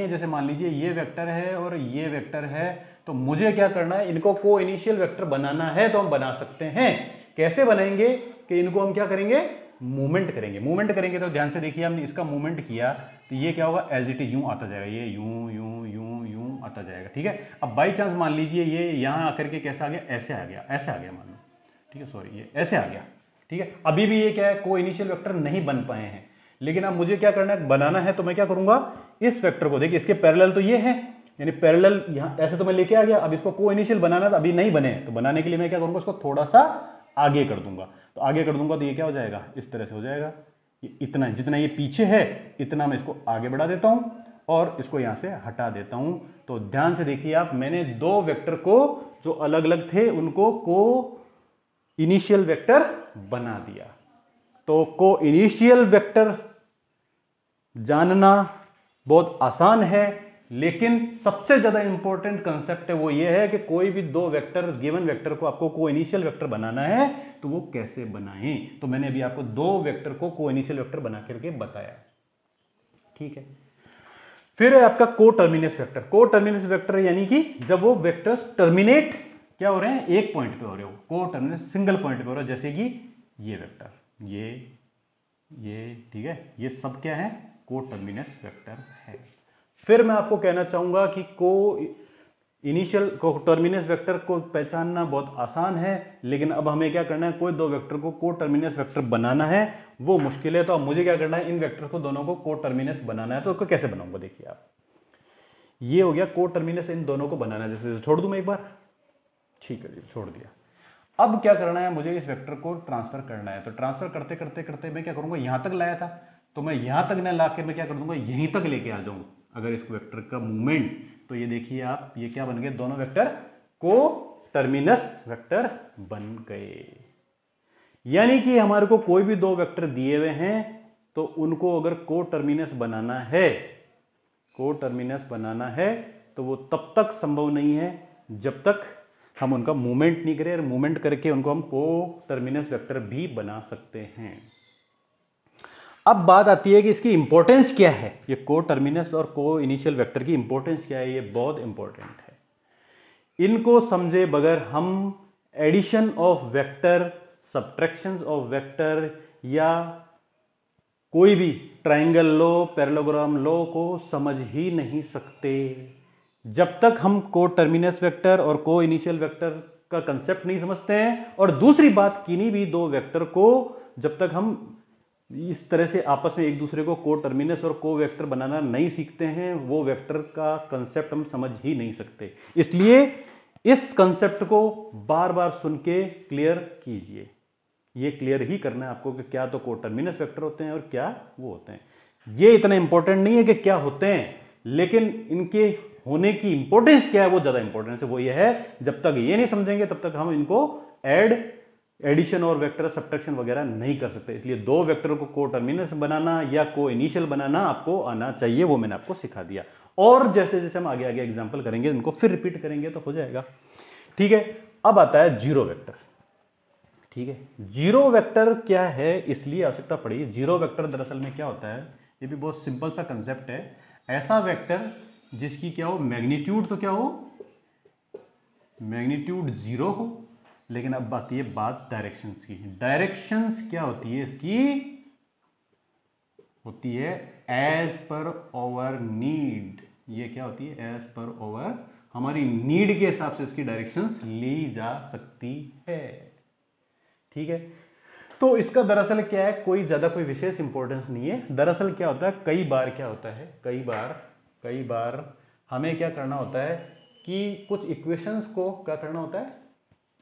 हैं। जैसे मान लीजिए ये वेक्टर है और ये वेक्टर है, तो मुझे क्या करना है? इनको को इनिशियल वेक्टर बनाना है, तो हम बना सकते हैं। कैसे बनाएंगे? कि इनको हम क्या करेंगे? मूवमेंट करेंगे। तो ध्यान से देखिए, हमने इसका मूवमेंट किया तो ये क्या होगा? एज इट इज यूं आता जाएगा, ये यूं यूं यूं यूं आता जाएगा, ठीक है। अब बाई चांस मान लीजिए ये यहां आकर के कैसा आ गया? ऐसे आ गया मान लो, ठीक है, सॉरी, ये ऐसे आ गया, ठीक है। अभी भी ये क्या है? को इनिशियल वेक्टर नहीं बन पाए हैं, लेकिन अब मुझे क्या करना है? बनाना है। तो मैं क्या करूंगा? इस वेक्टर को, देखिए इसके पैरेलल तो ये है, यानी पैरेलल यहां ऐसे तो मैं लेके आ गया। अब इसको को इनिशियल बनाना था, अभी नहीं बने, तो बनाने के लिए मैं क्या करूंगा? इसको थोड़ा सा आगे कर दूंगा। तो ये क्या हो जाएगा? इस तरह से हो जाएगा। ये इतना, जितना ये पीछे है इतना मैं इसको आगे बढ़ा देता हूं और इसको यहां से हटा देता हूं। तो ध्यान से देखिए आप, मैंने दो वेक्टर को जो अलग अलग थे उनको को इनिशियल वेक्टर बना दिया। तो को इनिशियल वेक्टर जानना बहुत आसान है, लेकिन सबसे ज्यादा इंपॉर्टेंट कंसेप्ट है वो ये है कि कोई भी दो वेक्टर, गिवन वेक्टर को आपको को इनिशियल वेक्टर बनाना है तो वो कैसे बनाएं। तो मैंने अभी आपको दो वेक्टर को इनिशियल वेक्टर बना करके बताया, ठीक है। फिर है आपका को टर्मिनस वेक्टर यानी कि जब वो वेक्टर्स टर्मिनेट क्या हो रहे हैं? एक पॉइंट पे हो रहे हो। को टर्मिनस सिंगल पॉइंट पे हो रहा है, जैसे कि ये वेक्टर, ये ठीक है, ये सब क्या है? को टर्मिनस वेक्टर है। फिर मैं आपको कहना चाहूंगा कि को टर्मिनस वेक्टर को पहचानना बहुत आसान है, लेकिन अब हमें क्या करना है? कोई दो वेक्टर को टर्मिनस वेक्टर बनाना है, वो मुश्किल है। तो अब मुझे क्या करना है? इन वेक्टर को दोनों को टर्मिनस बनाना है। तो उसको कैसे बनाऊंगा? देखिए आप, ये हो गया को टर्मिनस, इन दोनों को बनाना है। जैसे छोड़ दूं मैं एक बार, ठीक है जी, छोड़ दिया। अब क्या करना है? मुझे इस वेक्टर को ट्रांसफर करना है। तो ट्रांसफर करते करते करते मैं क्या करूंगा? यहां तक लाया था, तो मैं यहां तक न ला के मैं क्या कर दूंगा? यहीं तक लेके आ जाऊंगा। अगर इस वेक्टर का मूवमेंट, तो ये देखिए आप, ये क्या बन गए? दोनों वेक्टर को टर्मिनस वेक्टर बन गए। यानी कि हमारे को कोई भी दो वेक्टर दिए हुए हैं, तो उनको अगर को टर्मिनस बनाना है तो वो तब तक संभव नहीं है जब तक हम उनका मूवमेंट नहीं करें। और मूवमेंट करके उनको हम को टर्मिनस वेक्टर भी बना सकते हैं। अब बात आती है कि इसकी इंपॉर्टेंस क्या है? ये को टर्मिनस और को इनिशियल वेक्टर की इंपॉर्टेंस क्या है? ये बहुत इंपॉर्टेंट है। इनको समझे बगैर हम addition of vector, subtraction of vector या कोई भी ट्राइंगल लो, पैरेललोग्राम लो को समझ ही नहीं सकते। जब तक हम को टर्मिनस वेक्टर और को इनिशियल वेक्टर का कंसेप्ट नहीं समझते हैं, और दूसरी बात, किन्हीं भी दो वेक्टर को जब तक हम इस तरह से आपस में एक दूसरे को टर्मिनस और को वेक्टर बनाना नहीं सीखते हैं, वो वेक्टर का कंसेप्ट हम समझ ही नहीं सकते। इसलिए इस कंसेप्ट को बार बार सुन के क्लियर कीजिए। ये क्लियर ही करना है आपको कि क्या तो को टर्मिनस वेक्टर होते हैं और क्या वो होते हैं। ये इतना इंपॉर्टेंट नहीं है कि क्या होते हैं, लेकिन इनके होने की इंपॉर्टेंस क्या है वो ज्यादा इंपॉर्टेंस है। वो ये है, जब तक ये नहीं समझेंगे तब तक हम इनको एडिशन और वेक्टर सब्ट्रैक्शन वगैरह नहीं कर सकते। इसलिए दो वेक्टर को टर्मिनस बनाना या को इनिशियल बनाना आपको आना चाहिए, वो मैंने आपको सिखा दिया। और जैसे जैसे हम आगे आगे एग्जांपल करेंगे, उनको फिर रिपीट करेंगे तो हो जाएगा, ठीक है। अब आता है जीरो वेक्टर, ठीक है। जीरो वेक्टर क्या है, इसलिए आवश्यकता पड़ी। जीरो वेक्टर दरअसल में क्या होता है, ये भी बहुत सिंपल सा कंसेप्ट है। ऐसा वेक्टर जिसकी क्या हो, मैग्नीट्यूड तो क्या हो, मैग्नीट्यूड जीरो हो, लेकिन अब आती है बात डायरेक्शंस की। डायरेक्शंस क्या होती है इसकी? होती है एज पर ओवर नीड। ये क्या होती है? एज पर ओवर, हमारी नीड के हिसाब से इसकी डायरेक्शंस ली जा सकती है, ठीक है। तो इसका दरअसल क्या है, कोई ज्यादा कोई विशेष इंपॉर्टेंस नहीं है। दरअसल क्या होता है, कई बार क्या होता है, कई बार हमें क्या करना होता है कि कुछ इक्वेशंस को क्या करना होता है,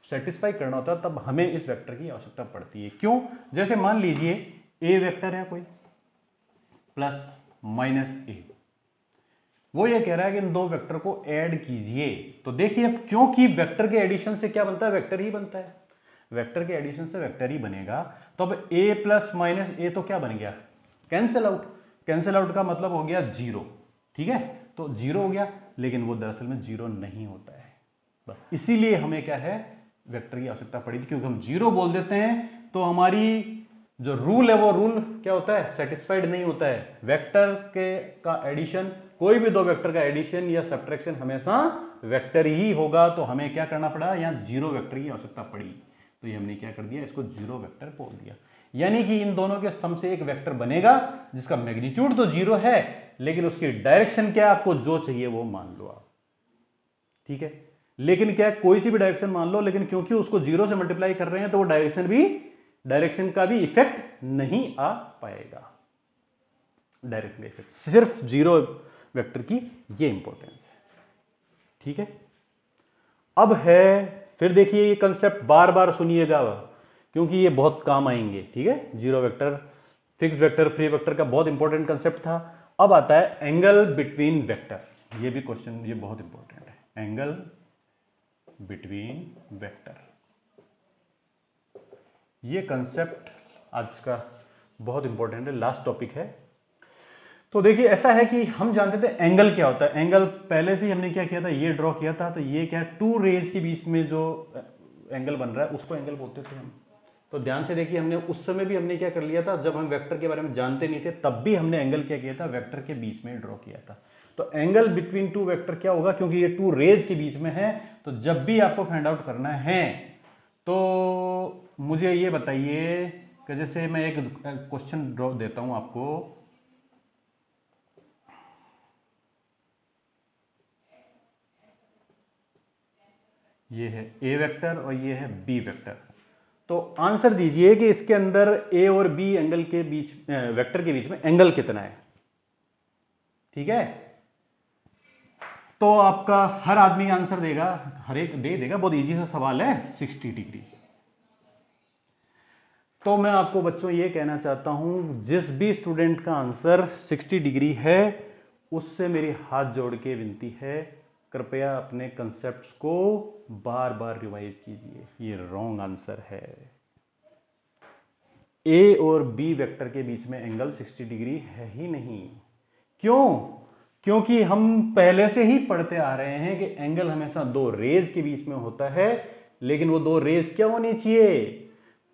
सेटिस्फाई करना होता है, तब हमें इस वेक्टर की आवश्यकता पड़ती है। क्यों? जैसे मान लीजिए ए वेक्टर है कोई प्लस माइनस ए, वो ये कह रहा है कि इन दो वेक्टर को ऐड कीजिए। तो देखिए अब क्योंकि वेक्टर के एडिशन से क्या बनता है, वेक्टर ही बनता है, वेक्टर के एडिशन से वेक्टर ही बनेगा। तो अब a प्लस माइनस ए तो क्या बन गया, कैंसिल आउट। कैंसिल आउट का मतलब हो गया जीरो, ठीक है, तो जीरो हो गया, लेकिन वो दरअसल में जीरो नहीं होता है। बस इसीलिए हमें क्या है, वेक्टर की आवश्यकता पड़ी थी, क्योंकि हम जीरो बोल देते हैं तो हमारी जो रूल है वो रूल क्या होता है, सेटिस्फाइड नहीं होता है। वेक्टर के का एडिशन, कोई भी दो वेक्टर का एडिशन या सब्ट्रैक्शन हमेशा वेक्टर ही होगा। तो हमें क्या करना पड़ा, यहां जीरो वेक्टर की आवश्यकता पड़ी, तो ये हमने क्या कर दिया, इसको जीरो वेक्टर बोल दिया। यानी कि इन दोनों के सम से एक वेक्टर बनेगा जिसका मैग्नीट्यूड तो जीरो है, लेकिन उसकी डायरेक्शन क्या है, आपको जो चाहिए वो मान लो आप, ठीक है। लेकिन क्या, कोई सी भी डायरेक्शन मान लो, लेकिन क्योंकि उसको जीरो से मल्टीप्लाई कर रहे हैं तो वो डायरेक्शन का भी इफेक्ट नहीं आ पाएगा। डायरेक्शन का इफेक्ट सिर्फ जीरो वेक्टर की ये इंपॉर्टेंस है, ठीक है। अब है, फिर देखिए ये कंसेप्ट बार बार सुनिएगा क्योंकि ये बहुत काम आएंगे, ठीक है। Zero vector, fixed vector, free vector का बहुत इंपॉर्टेंट कंसेप्ट था। अब आता है एंगल बिटवीन वेक्टर, ये भी क्वेश्चन ये बहुत इंपॉर्टेंट है, एंगल बिटवीन वेक्टर। ये कंसेप्ट आज का बहुत इंपॉर्टेंट है, लास्ट टॉपिक है। तो देखिए ऐसा है कि हम जानते थे एंगल क्या होता है, एंगल पहले से ही हमने क्या किया था, ये ड्रॉ किया था। तो ये क्या, टू रेज के बीच में जो एंगल बन रहा है उसको एंगल बोलते थे हम। तो ध्यान से देखिए, हमने उस समय भी हमने क्या कर लिया था, जब हम वेक्टर के बारे में जानते नहीं थे तब भी हमने एंगल क्या किया था, वेक्टर के बीच में ड्रॉ किया था। तो एंगल बिटवीन टू वेक्टर क्या होगा, क्योंकि ये टू रेज के बीच में है, तो जब भी आपको फाइंड आउट करना है तो मुझे ये बताइए कि जैसे मैं एक क्वेश्चन ड्रॉ देता हूं आपको, ये है ए वेक्टर और ये है बी वेक्टर। तो आंसर दीजिए कि इसके अंदर ए और बी एंगल के बीच, वेक्टर के बीच में एंगल कितना है, ठीक है। तो आपका हर आदमी आंसर देगा, हर एक दे देगा, बहुत इजी सा सवाल है, 60 डिग्री। तो मैं आपको बच्चों ये कहना चाहता हूं, जिस भी स्टूडेंट का आंसर 60 डिग्री है उससे मेरी हाथ जोड़ के विनती है, कृपया अपने कंसेप्ट्स को बार बार रिवाइज कीजिए। ये रॉन्ग आंसर है। ए और बी वेक्टर के बीच में एंगल 60 डिग्री है ही नहीं। क्यों? क्योंकि हम पहले से ही पढ़ते आ रहे हैं कि एंगल हमेशा दो रेज के बीच में होता है, लेकिन वो दो रेज क्या होनी चाहिए,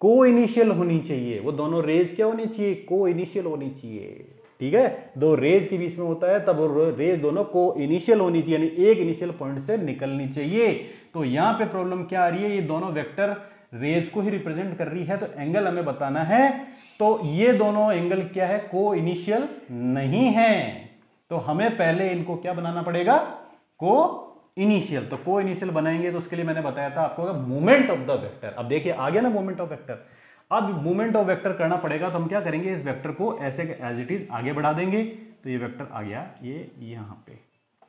को इनिशियल होनी चाहिए। वो दोनों रेज क्या होनी चाहिए, को इनिशियल होनी चाहिए, ठीक है। दो रेज के बीच में होता है तब वो रेज दोनों को इनिशियल होनी चाहिए, यानी एक इनिशियल पॉइंट से निकलनी चाहिए। तो यहां पे प्रॉब्लम क्या आ रही है, ये दोनों वेक्टर रेज को ही रिप्रेजेंट कर रही है, तो एंगल हमें बताना है। तो ये दोनों एंगल क्या है, को इनिशियल नहीं है, तो हमें पहले इनको क्या बनाना पड़ेगा, को इनिशियल। तो को इनिशियल बनाएंगे तो उसके लिए मैंने बताया था आपको मूवमेंट ऑफ द वेक्टर। अब देखिए आ गया ना मूवमेंट ऑफ वेक्टर। अब मूवमेंट ऑफ वेक्टर करना पड़ेगा, तो हम क्या करेंगे, इस वेक्टर को ऐसे एज इट इज आगे बढ़ा देंगे। तो ये वेक्टर आ गया ये यहां पे,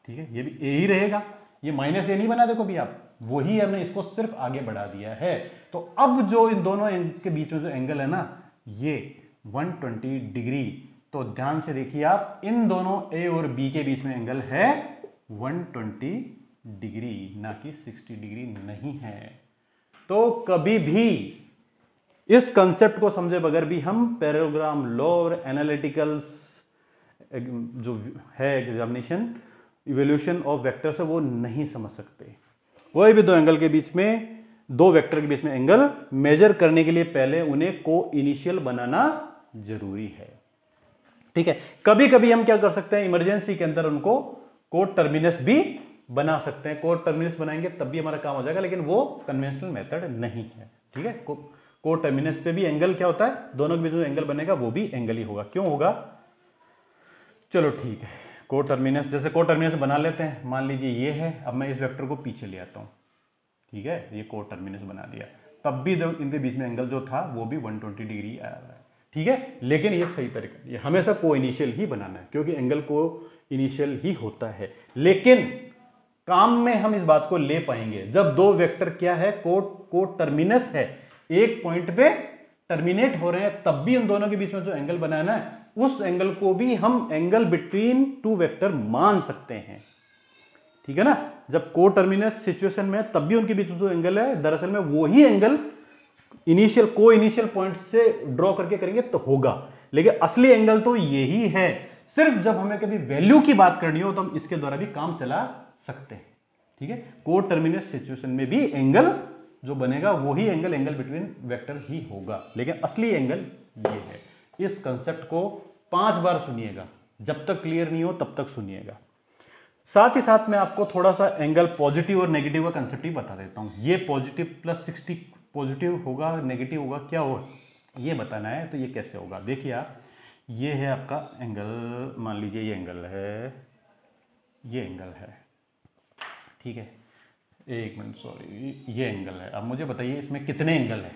ठीक है, ये भी ए ही रहेगा, ये माइनस ए नहीं बना, देखो भी आप, वही हमने इसको सिर्फ आगे बढ़ा दिया है। तो अब जो इन दोनों के बीच में जो एंगल है ना, ये 120 डिग्री। तो ध्यान से देखिए आप, इन दोनों ए और बी के बीच में एंगल है 120 डिग्री, ना कि 60 डिग्री नहीं है। तो कभी भी इस कंसेप्ट को समझे बगैर भी हम पैरेललोग्राम लॉ और एनालिटिकल्स जो है एग्जामिनेशन इवोल्यूशन ऑफ वेक्टर से वो नहीं समझ सकते। कोई भी दो एंगल के बीच में, दो वेक्टर के बीच में एंगल मेजर करने के लिए पहले उन्हें को इनिशियल बनाना जरूरी है, ठीक है। कभी कभी हम क्या कर सकते हैं, इमरजेंसी के अंदर उनको को टर्मिनस भी बना सकते हैं। को टर्मिनस बनाएंगे तब भी हमारा काम हो जाएगा, लेकिन वो कन्वेंशनल मेथड नहीं है, ठीक है। को टर्मिनस पे भी एंगल क्या होता है, दोनों के बीच में एंगल बनेगा वो भी एंगल ही होगा। क्यों होगा, चलो ठीक है। को टर्मिनस, जैसे को टर्मिनस बना लेते हैं, मान लीजिए ये है, अब मैं इस वेक्टर को पीछे ले आता हूं, ठीक है, ये को टर्मिनस बना दिया। तब भी इनके बीच में एंगल जो था वो भी 120 डिग्री आया हुआ है। ठीक है, लेकिन ये सही तरीका, ये हमेशा को इनिशियल ही बनाना है क्योंकि एंगल को इनिशियल ही होता है। लेकिन काम में हम इस बात को ले पाएंगे जब दो वेक्टर क्या है, को टर्मिनस है, एक पॉइंट पे टर्मिनेट हो रहे हैं, तब भी उन दोनों के बीच में जो एंगल बनाना है उस एंगल को भी हम एंगल बिटवीन टू वेक्टर मान सकते हैं। ठीक है ना, जब को टर्मिनस सिचुएशन में तब भी उनके बीच में जो एंगल है दरअसल में वो ही एंगल इनिशियल पॉइंट से ड्रॉ करके करेंगे तो होगा, लेकिन असली एंगल तो यही है। सिर्फ जब हमें कभी वैल्यू की बात करनी हो तो हम इसके द्वारा भी काम चला सकते हैं। ठीक है, को टर्मिनस सिचुएशन में भी एंगल जो बनेगा वही एंगल बिटवीन वेक्टर ही होगा, लेकिन असली एंगल ये है। इस कंसेप्ट को 5 बार सुनिएगा, जब तक क्लियर नहीं हो तब तक सुनिएगा। साथ ही साथ मैं आपको थोड़ा सा एंगल पॉजिटिव और नेगेटिव का कंसेप्ट ही बता देता हूं। ये पॉजिटिव प्लस 60 पॉजिटिव होगा, नेगेटिव होगा, क्या होगा ये बताना है। तो ये कैसे होगा, देखिए आप, ये है आपका एंगल, मान लीजिए ये एंगल है, ये एंगल है, ठीक है, एक मिनट सॉरी, ये एंगल है। अब मुझे बताइए इसमें कितने एंगल है,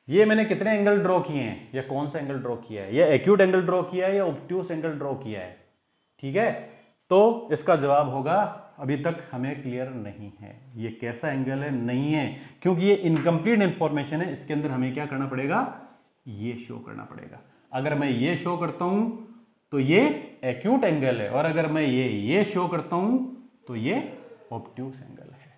ये मैंने कितने एंगल ड्रॉ किए हैं, या कौन सा एंगल ड्रॉ किया है, या एक्यूट एंगल ड्रॉ किया है या ऑब्ट्यूस एंगल ड्रॉ किया है। ठीक है, तो इसका जवाब होगा अभी तक हमें क्लियर नहीं है ये कैसा एंगल है, नहीं है, क्योंकि ये इनकम्प्लीट इंफॉर्मेशन है। इसके अंदर हमें क्या करना पड़ेगा, ये शो करना पड़ेगा। अगर मैं ये शो करता हूं तो ये एक्यूट एंगल है, और अगर मैं ये शो करता हूं तो ये ऑब्ट्यूस एंगल है।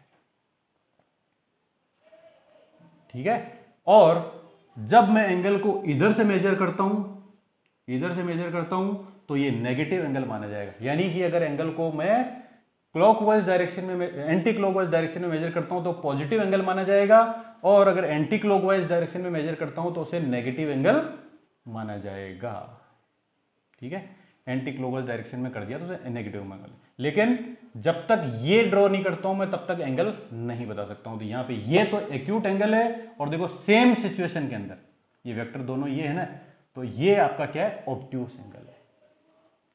ठीक है, और जब मैं एंगल को इधर से मेजर करता हूं तो ये नेगेटिव एंगल माना जाएगा। यानी कि अगर एंगल को मैं क्लॉकवाइज डायरेक्शन में, एंटी क्लॉकवाइज डायरेक्शन में मेजर करता हूं तो पॉजिटिव एंगल माना जाएगा, और अगर एंटी क्लॉकवाइज डायरेक्शन में मेजर करता हूं तो उसे नेगेटिव एंगल माना जाएगा। ठीक है, एंटी क्लॉकवाइज डायरेक्शन में कर दिया तो उसे नेगेटिव एंगल, लेकिन जब तक ये ड्रॉ नहीं करता हूं मैं तब तक एंगल नहीं बता सकता हूं। तो यहां पे ये तो एक्यूट एंगल है, और देखो सेम सिचुएशन के अंदर ये वेक्टर दोनों ये है ना, तो ये आपका क्या है, ऑब्ट्यूस एंगल है।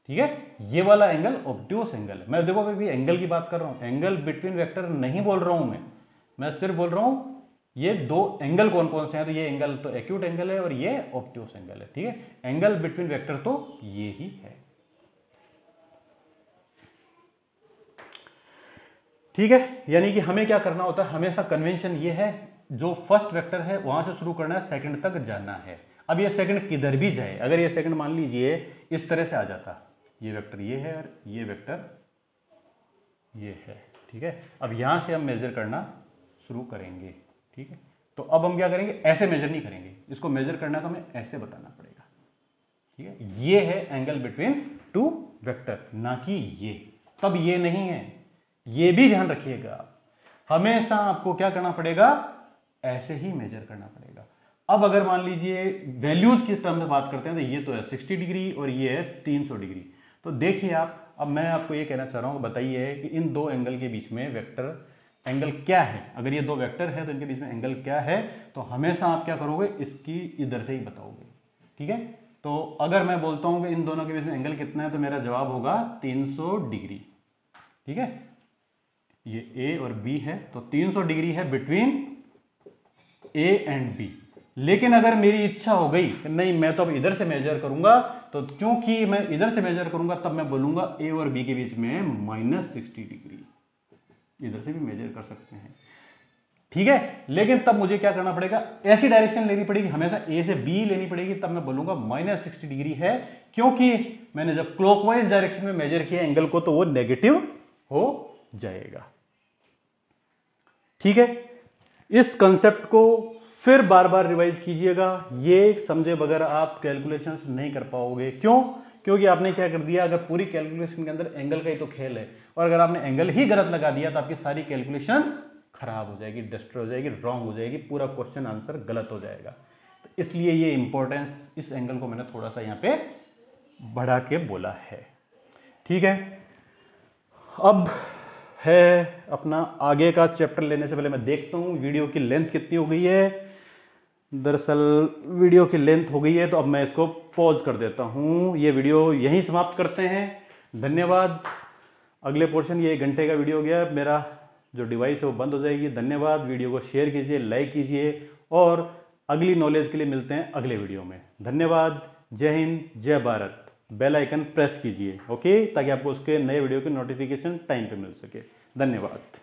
ठीक है, ये वाला एंगल ऑब्ट्यूस एंगल है। मैं देखो अभी एंगल की बात कर रहा हूं, एंगल बिटवीन वेक्टर नहीं बोल रहा हूं मैं सिर्फ बोल रहा हूं ये दो एंगल कौन कौन से हैं। तो ये एंगल तो एक्यूट एंगल है और ये ऑब्ट्यूस एंगल है। ठीक है, एंगल बिटवीन वेक्टर तो ये ही है। ठीक है, यानी कि हमें क्या करना होता है, हमेशा कन्वेंशन ये है, जो फर्स्ट वेक्टर है वहां से शुरू करना है, सेकंड तक जाना है। अब ये सेकंड किधर भी जाए, अगर ये सेकंड मान लीजिए इस तरह से आ जाता, ये वेक्टर ये है और ये वेक्टर ये है। ठीक है, अब यहां से हम मेजर करना शुरू करेंगे। ठीक है, तो अब हम क्या करेंगे, ऐसे मेजर नहीं करेंगे, इसको मेजर करना है तो हमें ऐसे बताना पड़ेगा। ठीक है, ये है एंगल बिटवीन टू वेक्टर, ना कि ये। तब ये नहीं है, ये भी ध्यान रखिएगा, हमेशा आपको क्या करना पड़ेगा, ऐसे ही मेजर करना पड़ेगा। अब अगर मान लीजिए वैल्यूज की टर्म में बात करते हैं तो ये तो है 60 डिग्री और ये है 300 डिग्री। तो देखिए आप, अब मैं आपको ये कहना चाह रहा हूं, बताइए कि इन दो एंगल के बीच में वेक्टर एंगल क्या है। अगर ये दो वेक्टर है तो इनके बीच में एंगल क्या है, तो हमेशा आप क्या करोगे, इसकी इधर से ही बताओगे। ठीक है, तो अगर मैं बोलता हूं कि इन दोनों के बीच में एंगल कितना है तो मेरा जवाब होगा 300 डिग्री। ठीक है, ये ए और बी है, तो 300 डिग्री है बिटवीन ए एंड बी। लेकिन अगर मेरी इच्छा हो गई कि नहीं मैं तो अब इधर से मेजर करूंगा, तो क्योंकि मैं इधर से मेजर करूंगा तब मैं बोलूंगा ए और बी के बीच में -60 डिग्री, इधर से भी मेजर कर सकते हैं। ठीक है, लेकिन तब मुझे क्या करना पड़ेगा, ऐसी डायरेक्शन लेनी पड़ेगी, हमेशा ए से बी लेनी पड़ेगी, तब मैं बोलूंगा -60 डिग्री है, क्योंकि मैंने जब क्लॉकवाइज डायरेक्शन में मेजर किया एंगल को तो वो नेगेटिव हो जाएगा। ठीक है, इस कंसेप्ट को फिर बार बार रिवाइज कीजिएगा, ये समझे बगैर आप कैलकुलेशंस नहीं कर पाओगे। क्यों, क्योंकि आपने क्या कर दिया, अगर पूरी कैलकुलेशन के अंदर एंगल का ही तो खेल है, और अगर आपने एंगल ही गलत लगा दिया तो आपकी सारी कैलकुलेशंस खराब हो जाएगी, डिस्ट्रॉय हो जाएगी, रॉन्ग हो जाएगी, पूरा क्वेश्चन आंसर गलत हो जाएगा। तो इसलिए ये इंपॉर्टेंस, इस एंगल को मैंने थोड़ा सा यहाँ पे बढ़ा के बोला है। ठीक है, अब है अपना आगे का चैप्टर लेने से पहले मैं देखता हूँ वीडियो की लेंथ कितनी हो गई है। दरअसल वीडियो की लेंथ हो गई है, तो अब मैं इसको पॉज कर देता हूँ, ये वीडियो यहीं समाप्त करते हैं। धन्यवाद। अगले पोर्शन, ये 1 घंटे का वीडियो हो गया मेरा, जो डिवाइस है वो बंद हो जाएगी। धन्यवाद। वीडियो को शेयर कीजिए, लाइक कीजिए और अगली नॉलेज के लिए मिलते हैं अगले वीडियो में। धन्यवाद। जय हिंद, जय भारत। बेल आइकन प्रेस कीजिए, ओके, ताकि आपको उसके नए वीडियो की नोटिफिकेशन टाइम पे मिल सके। धन्यवाद।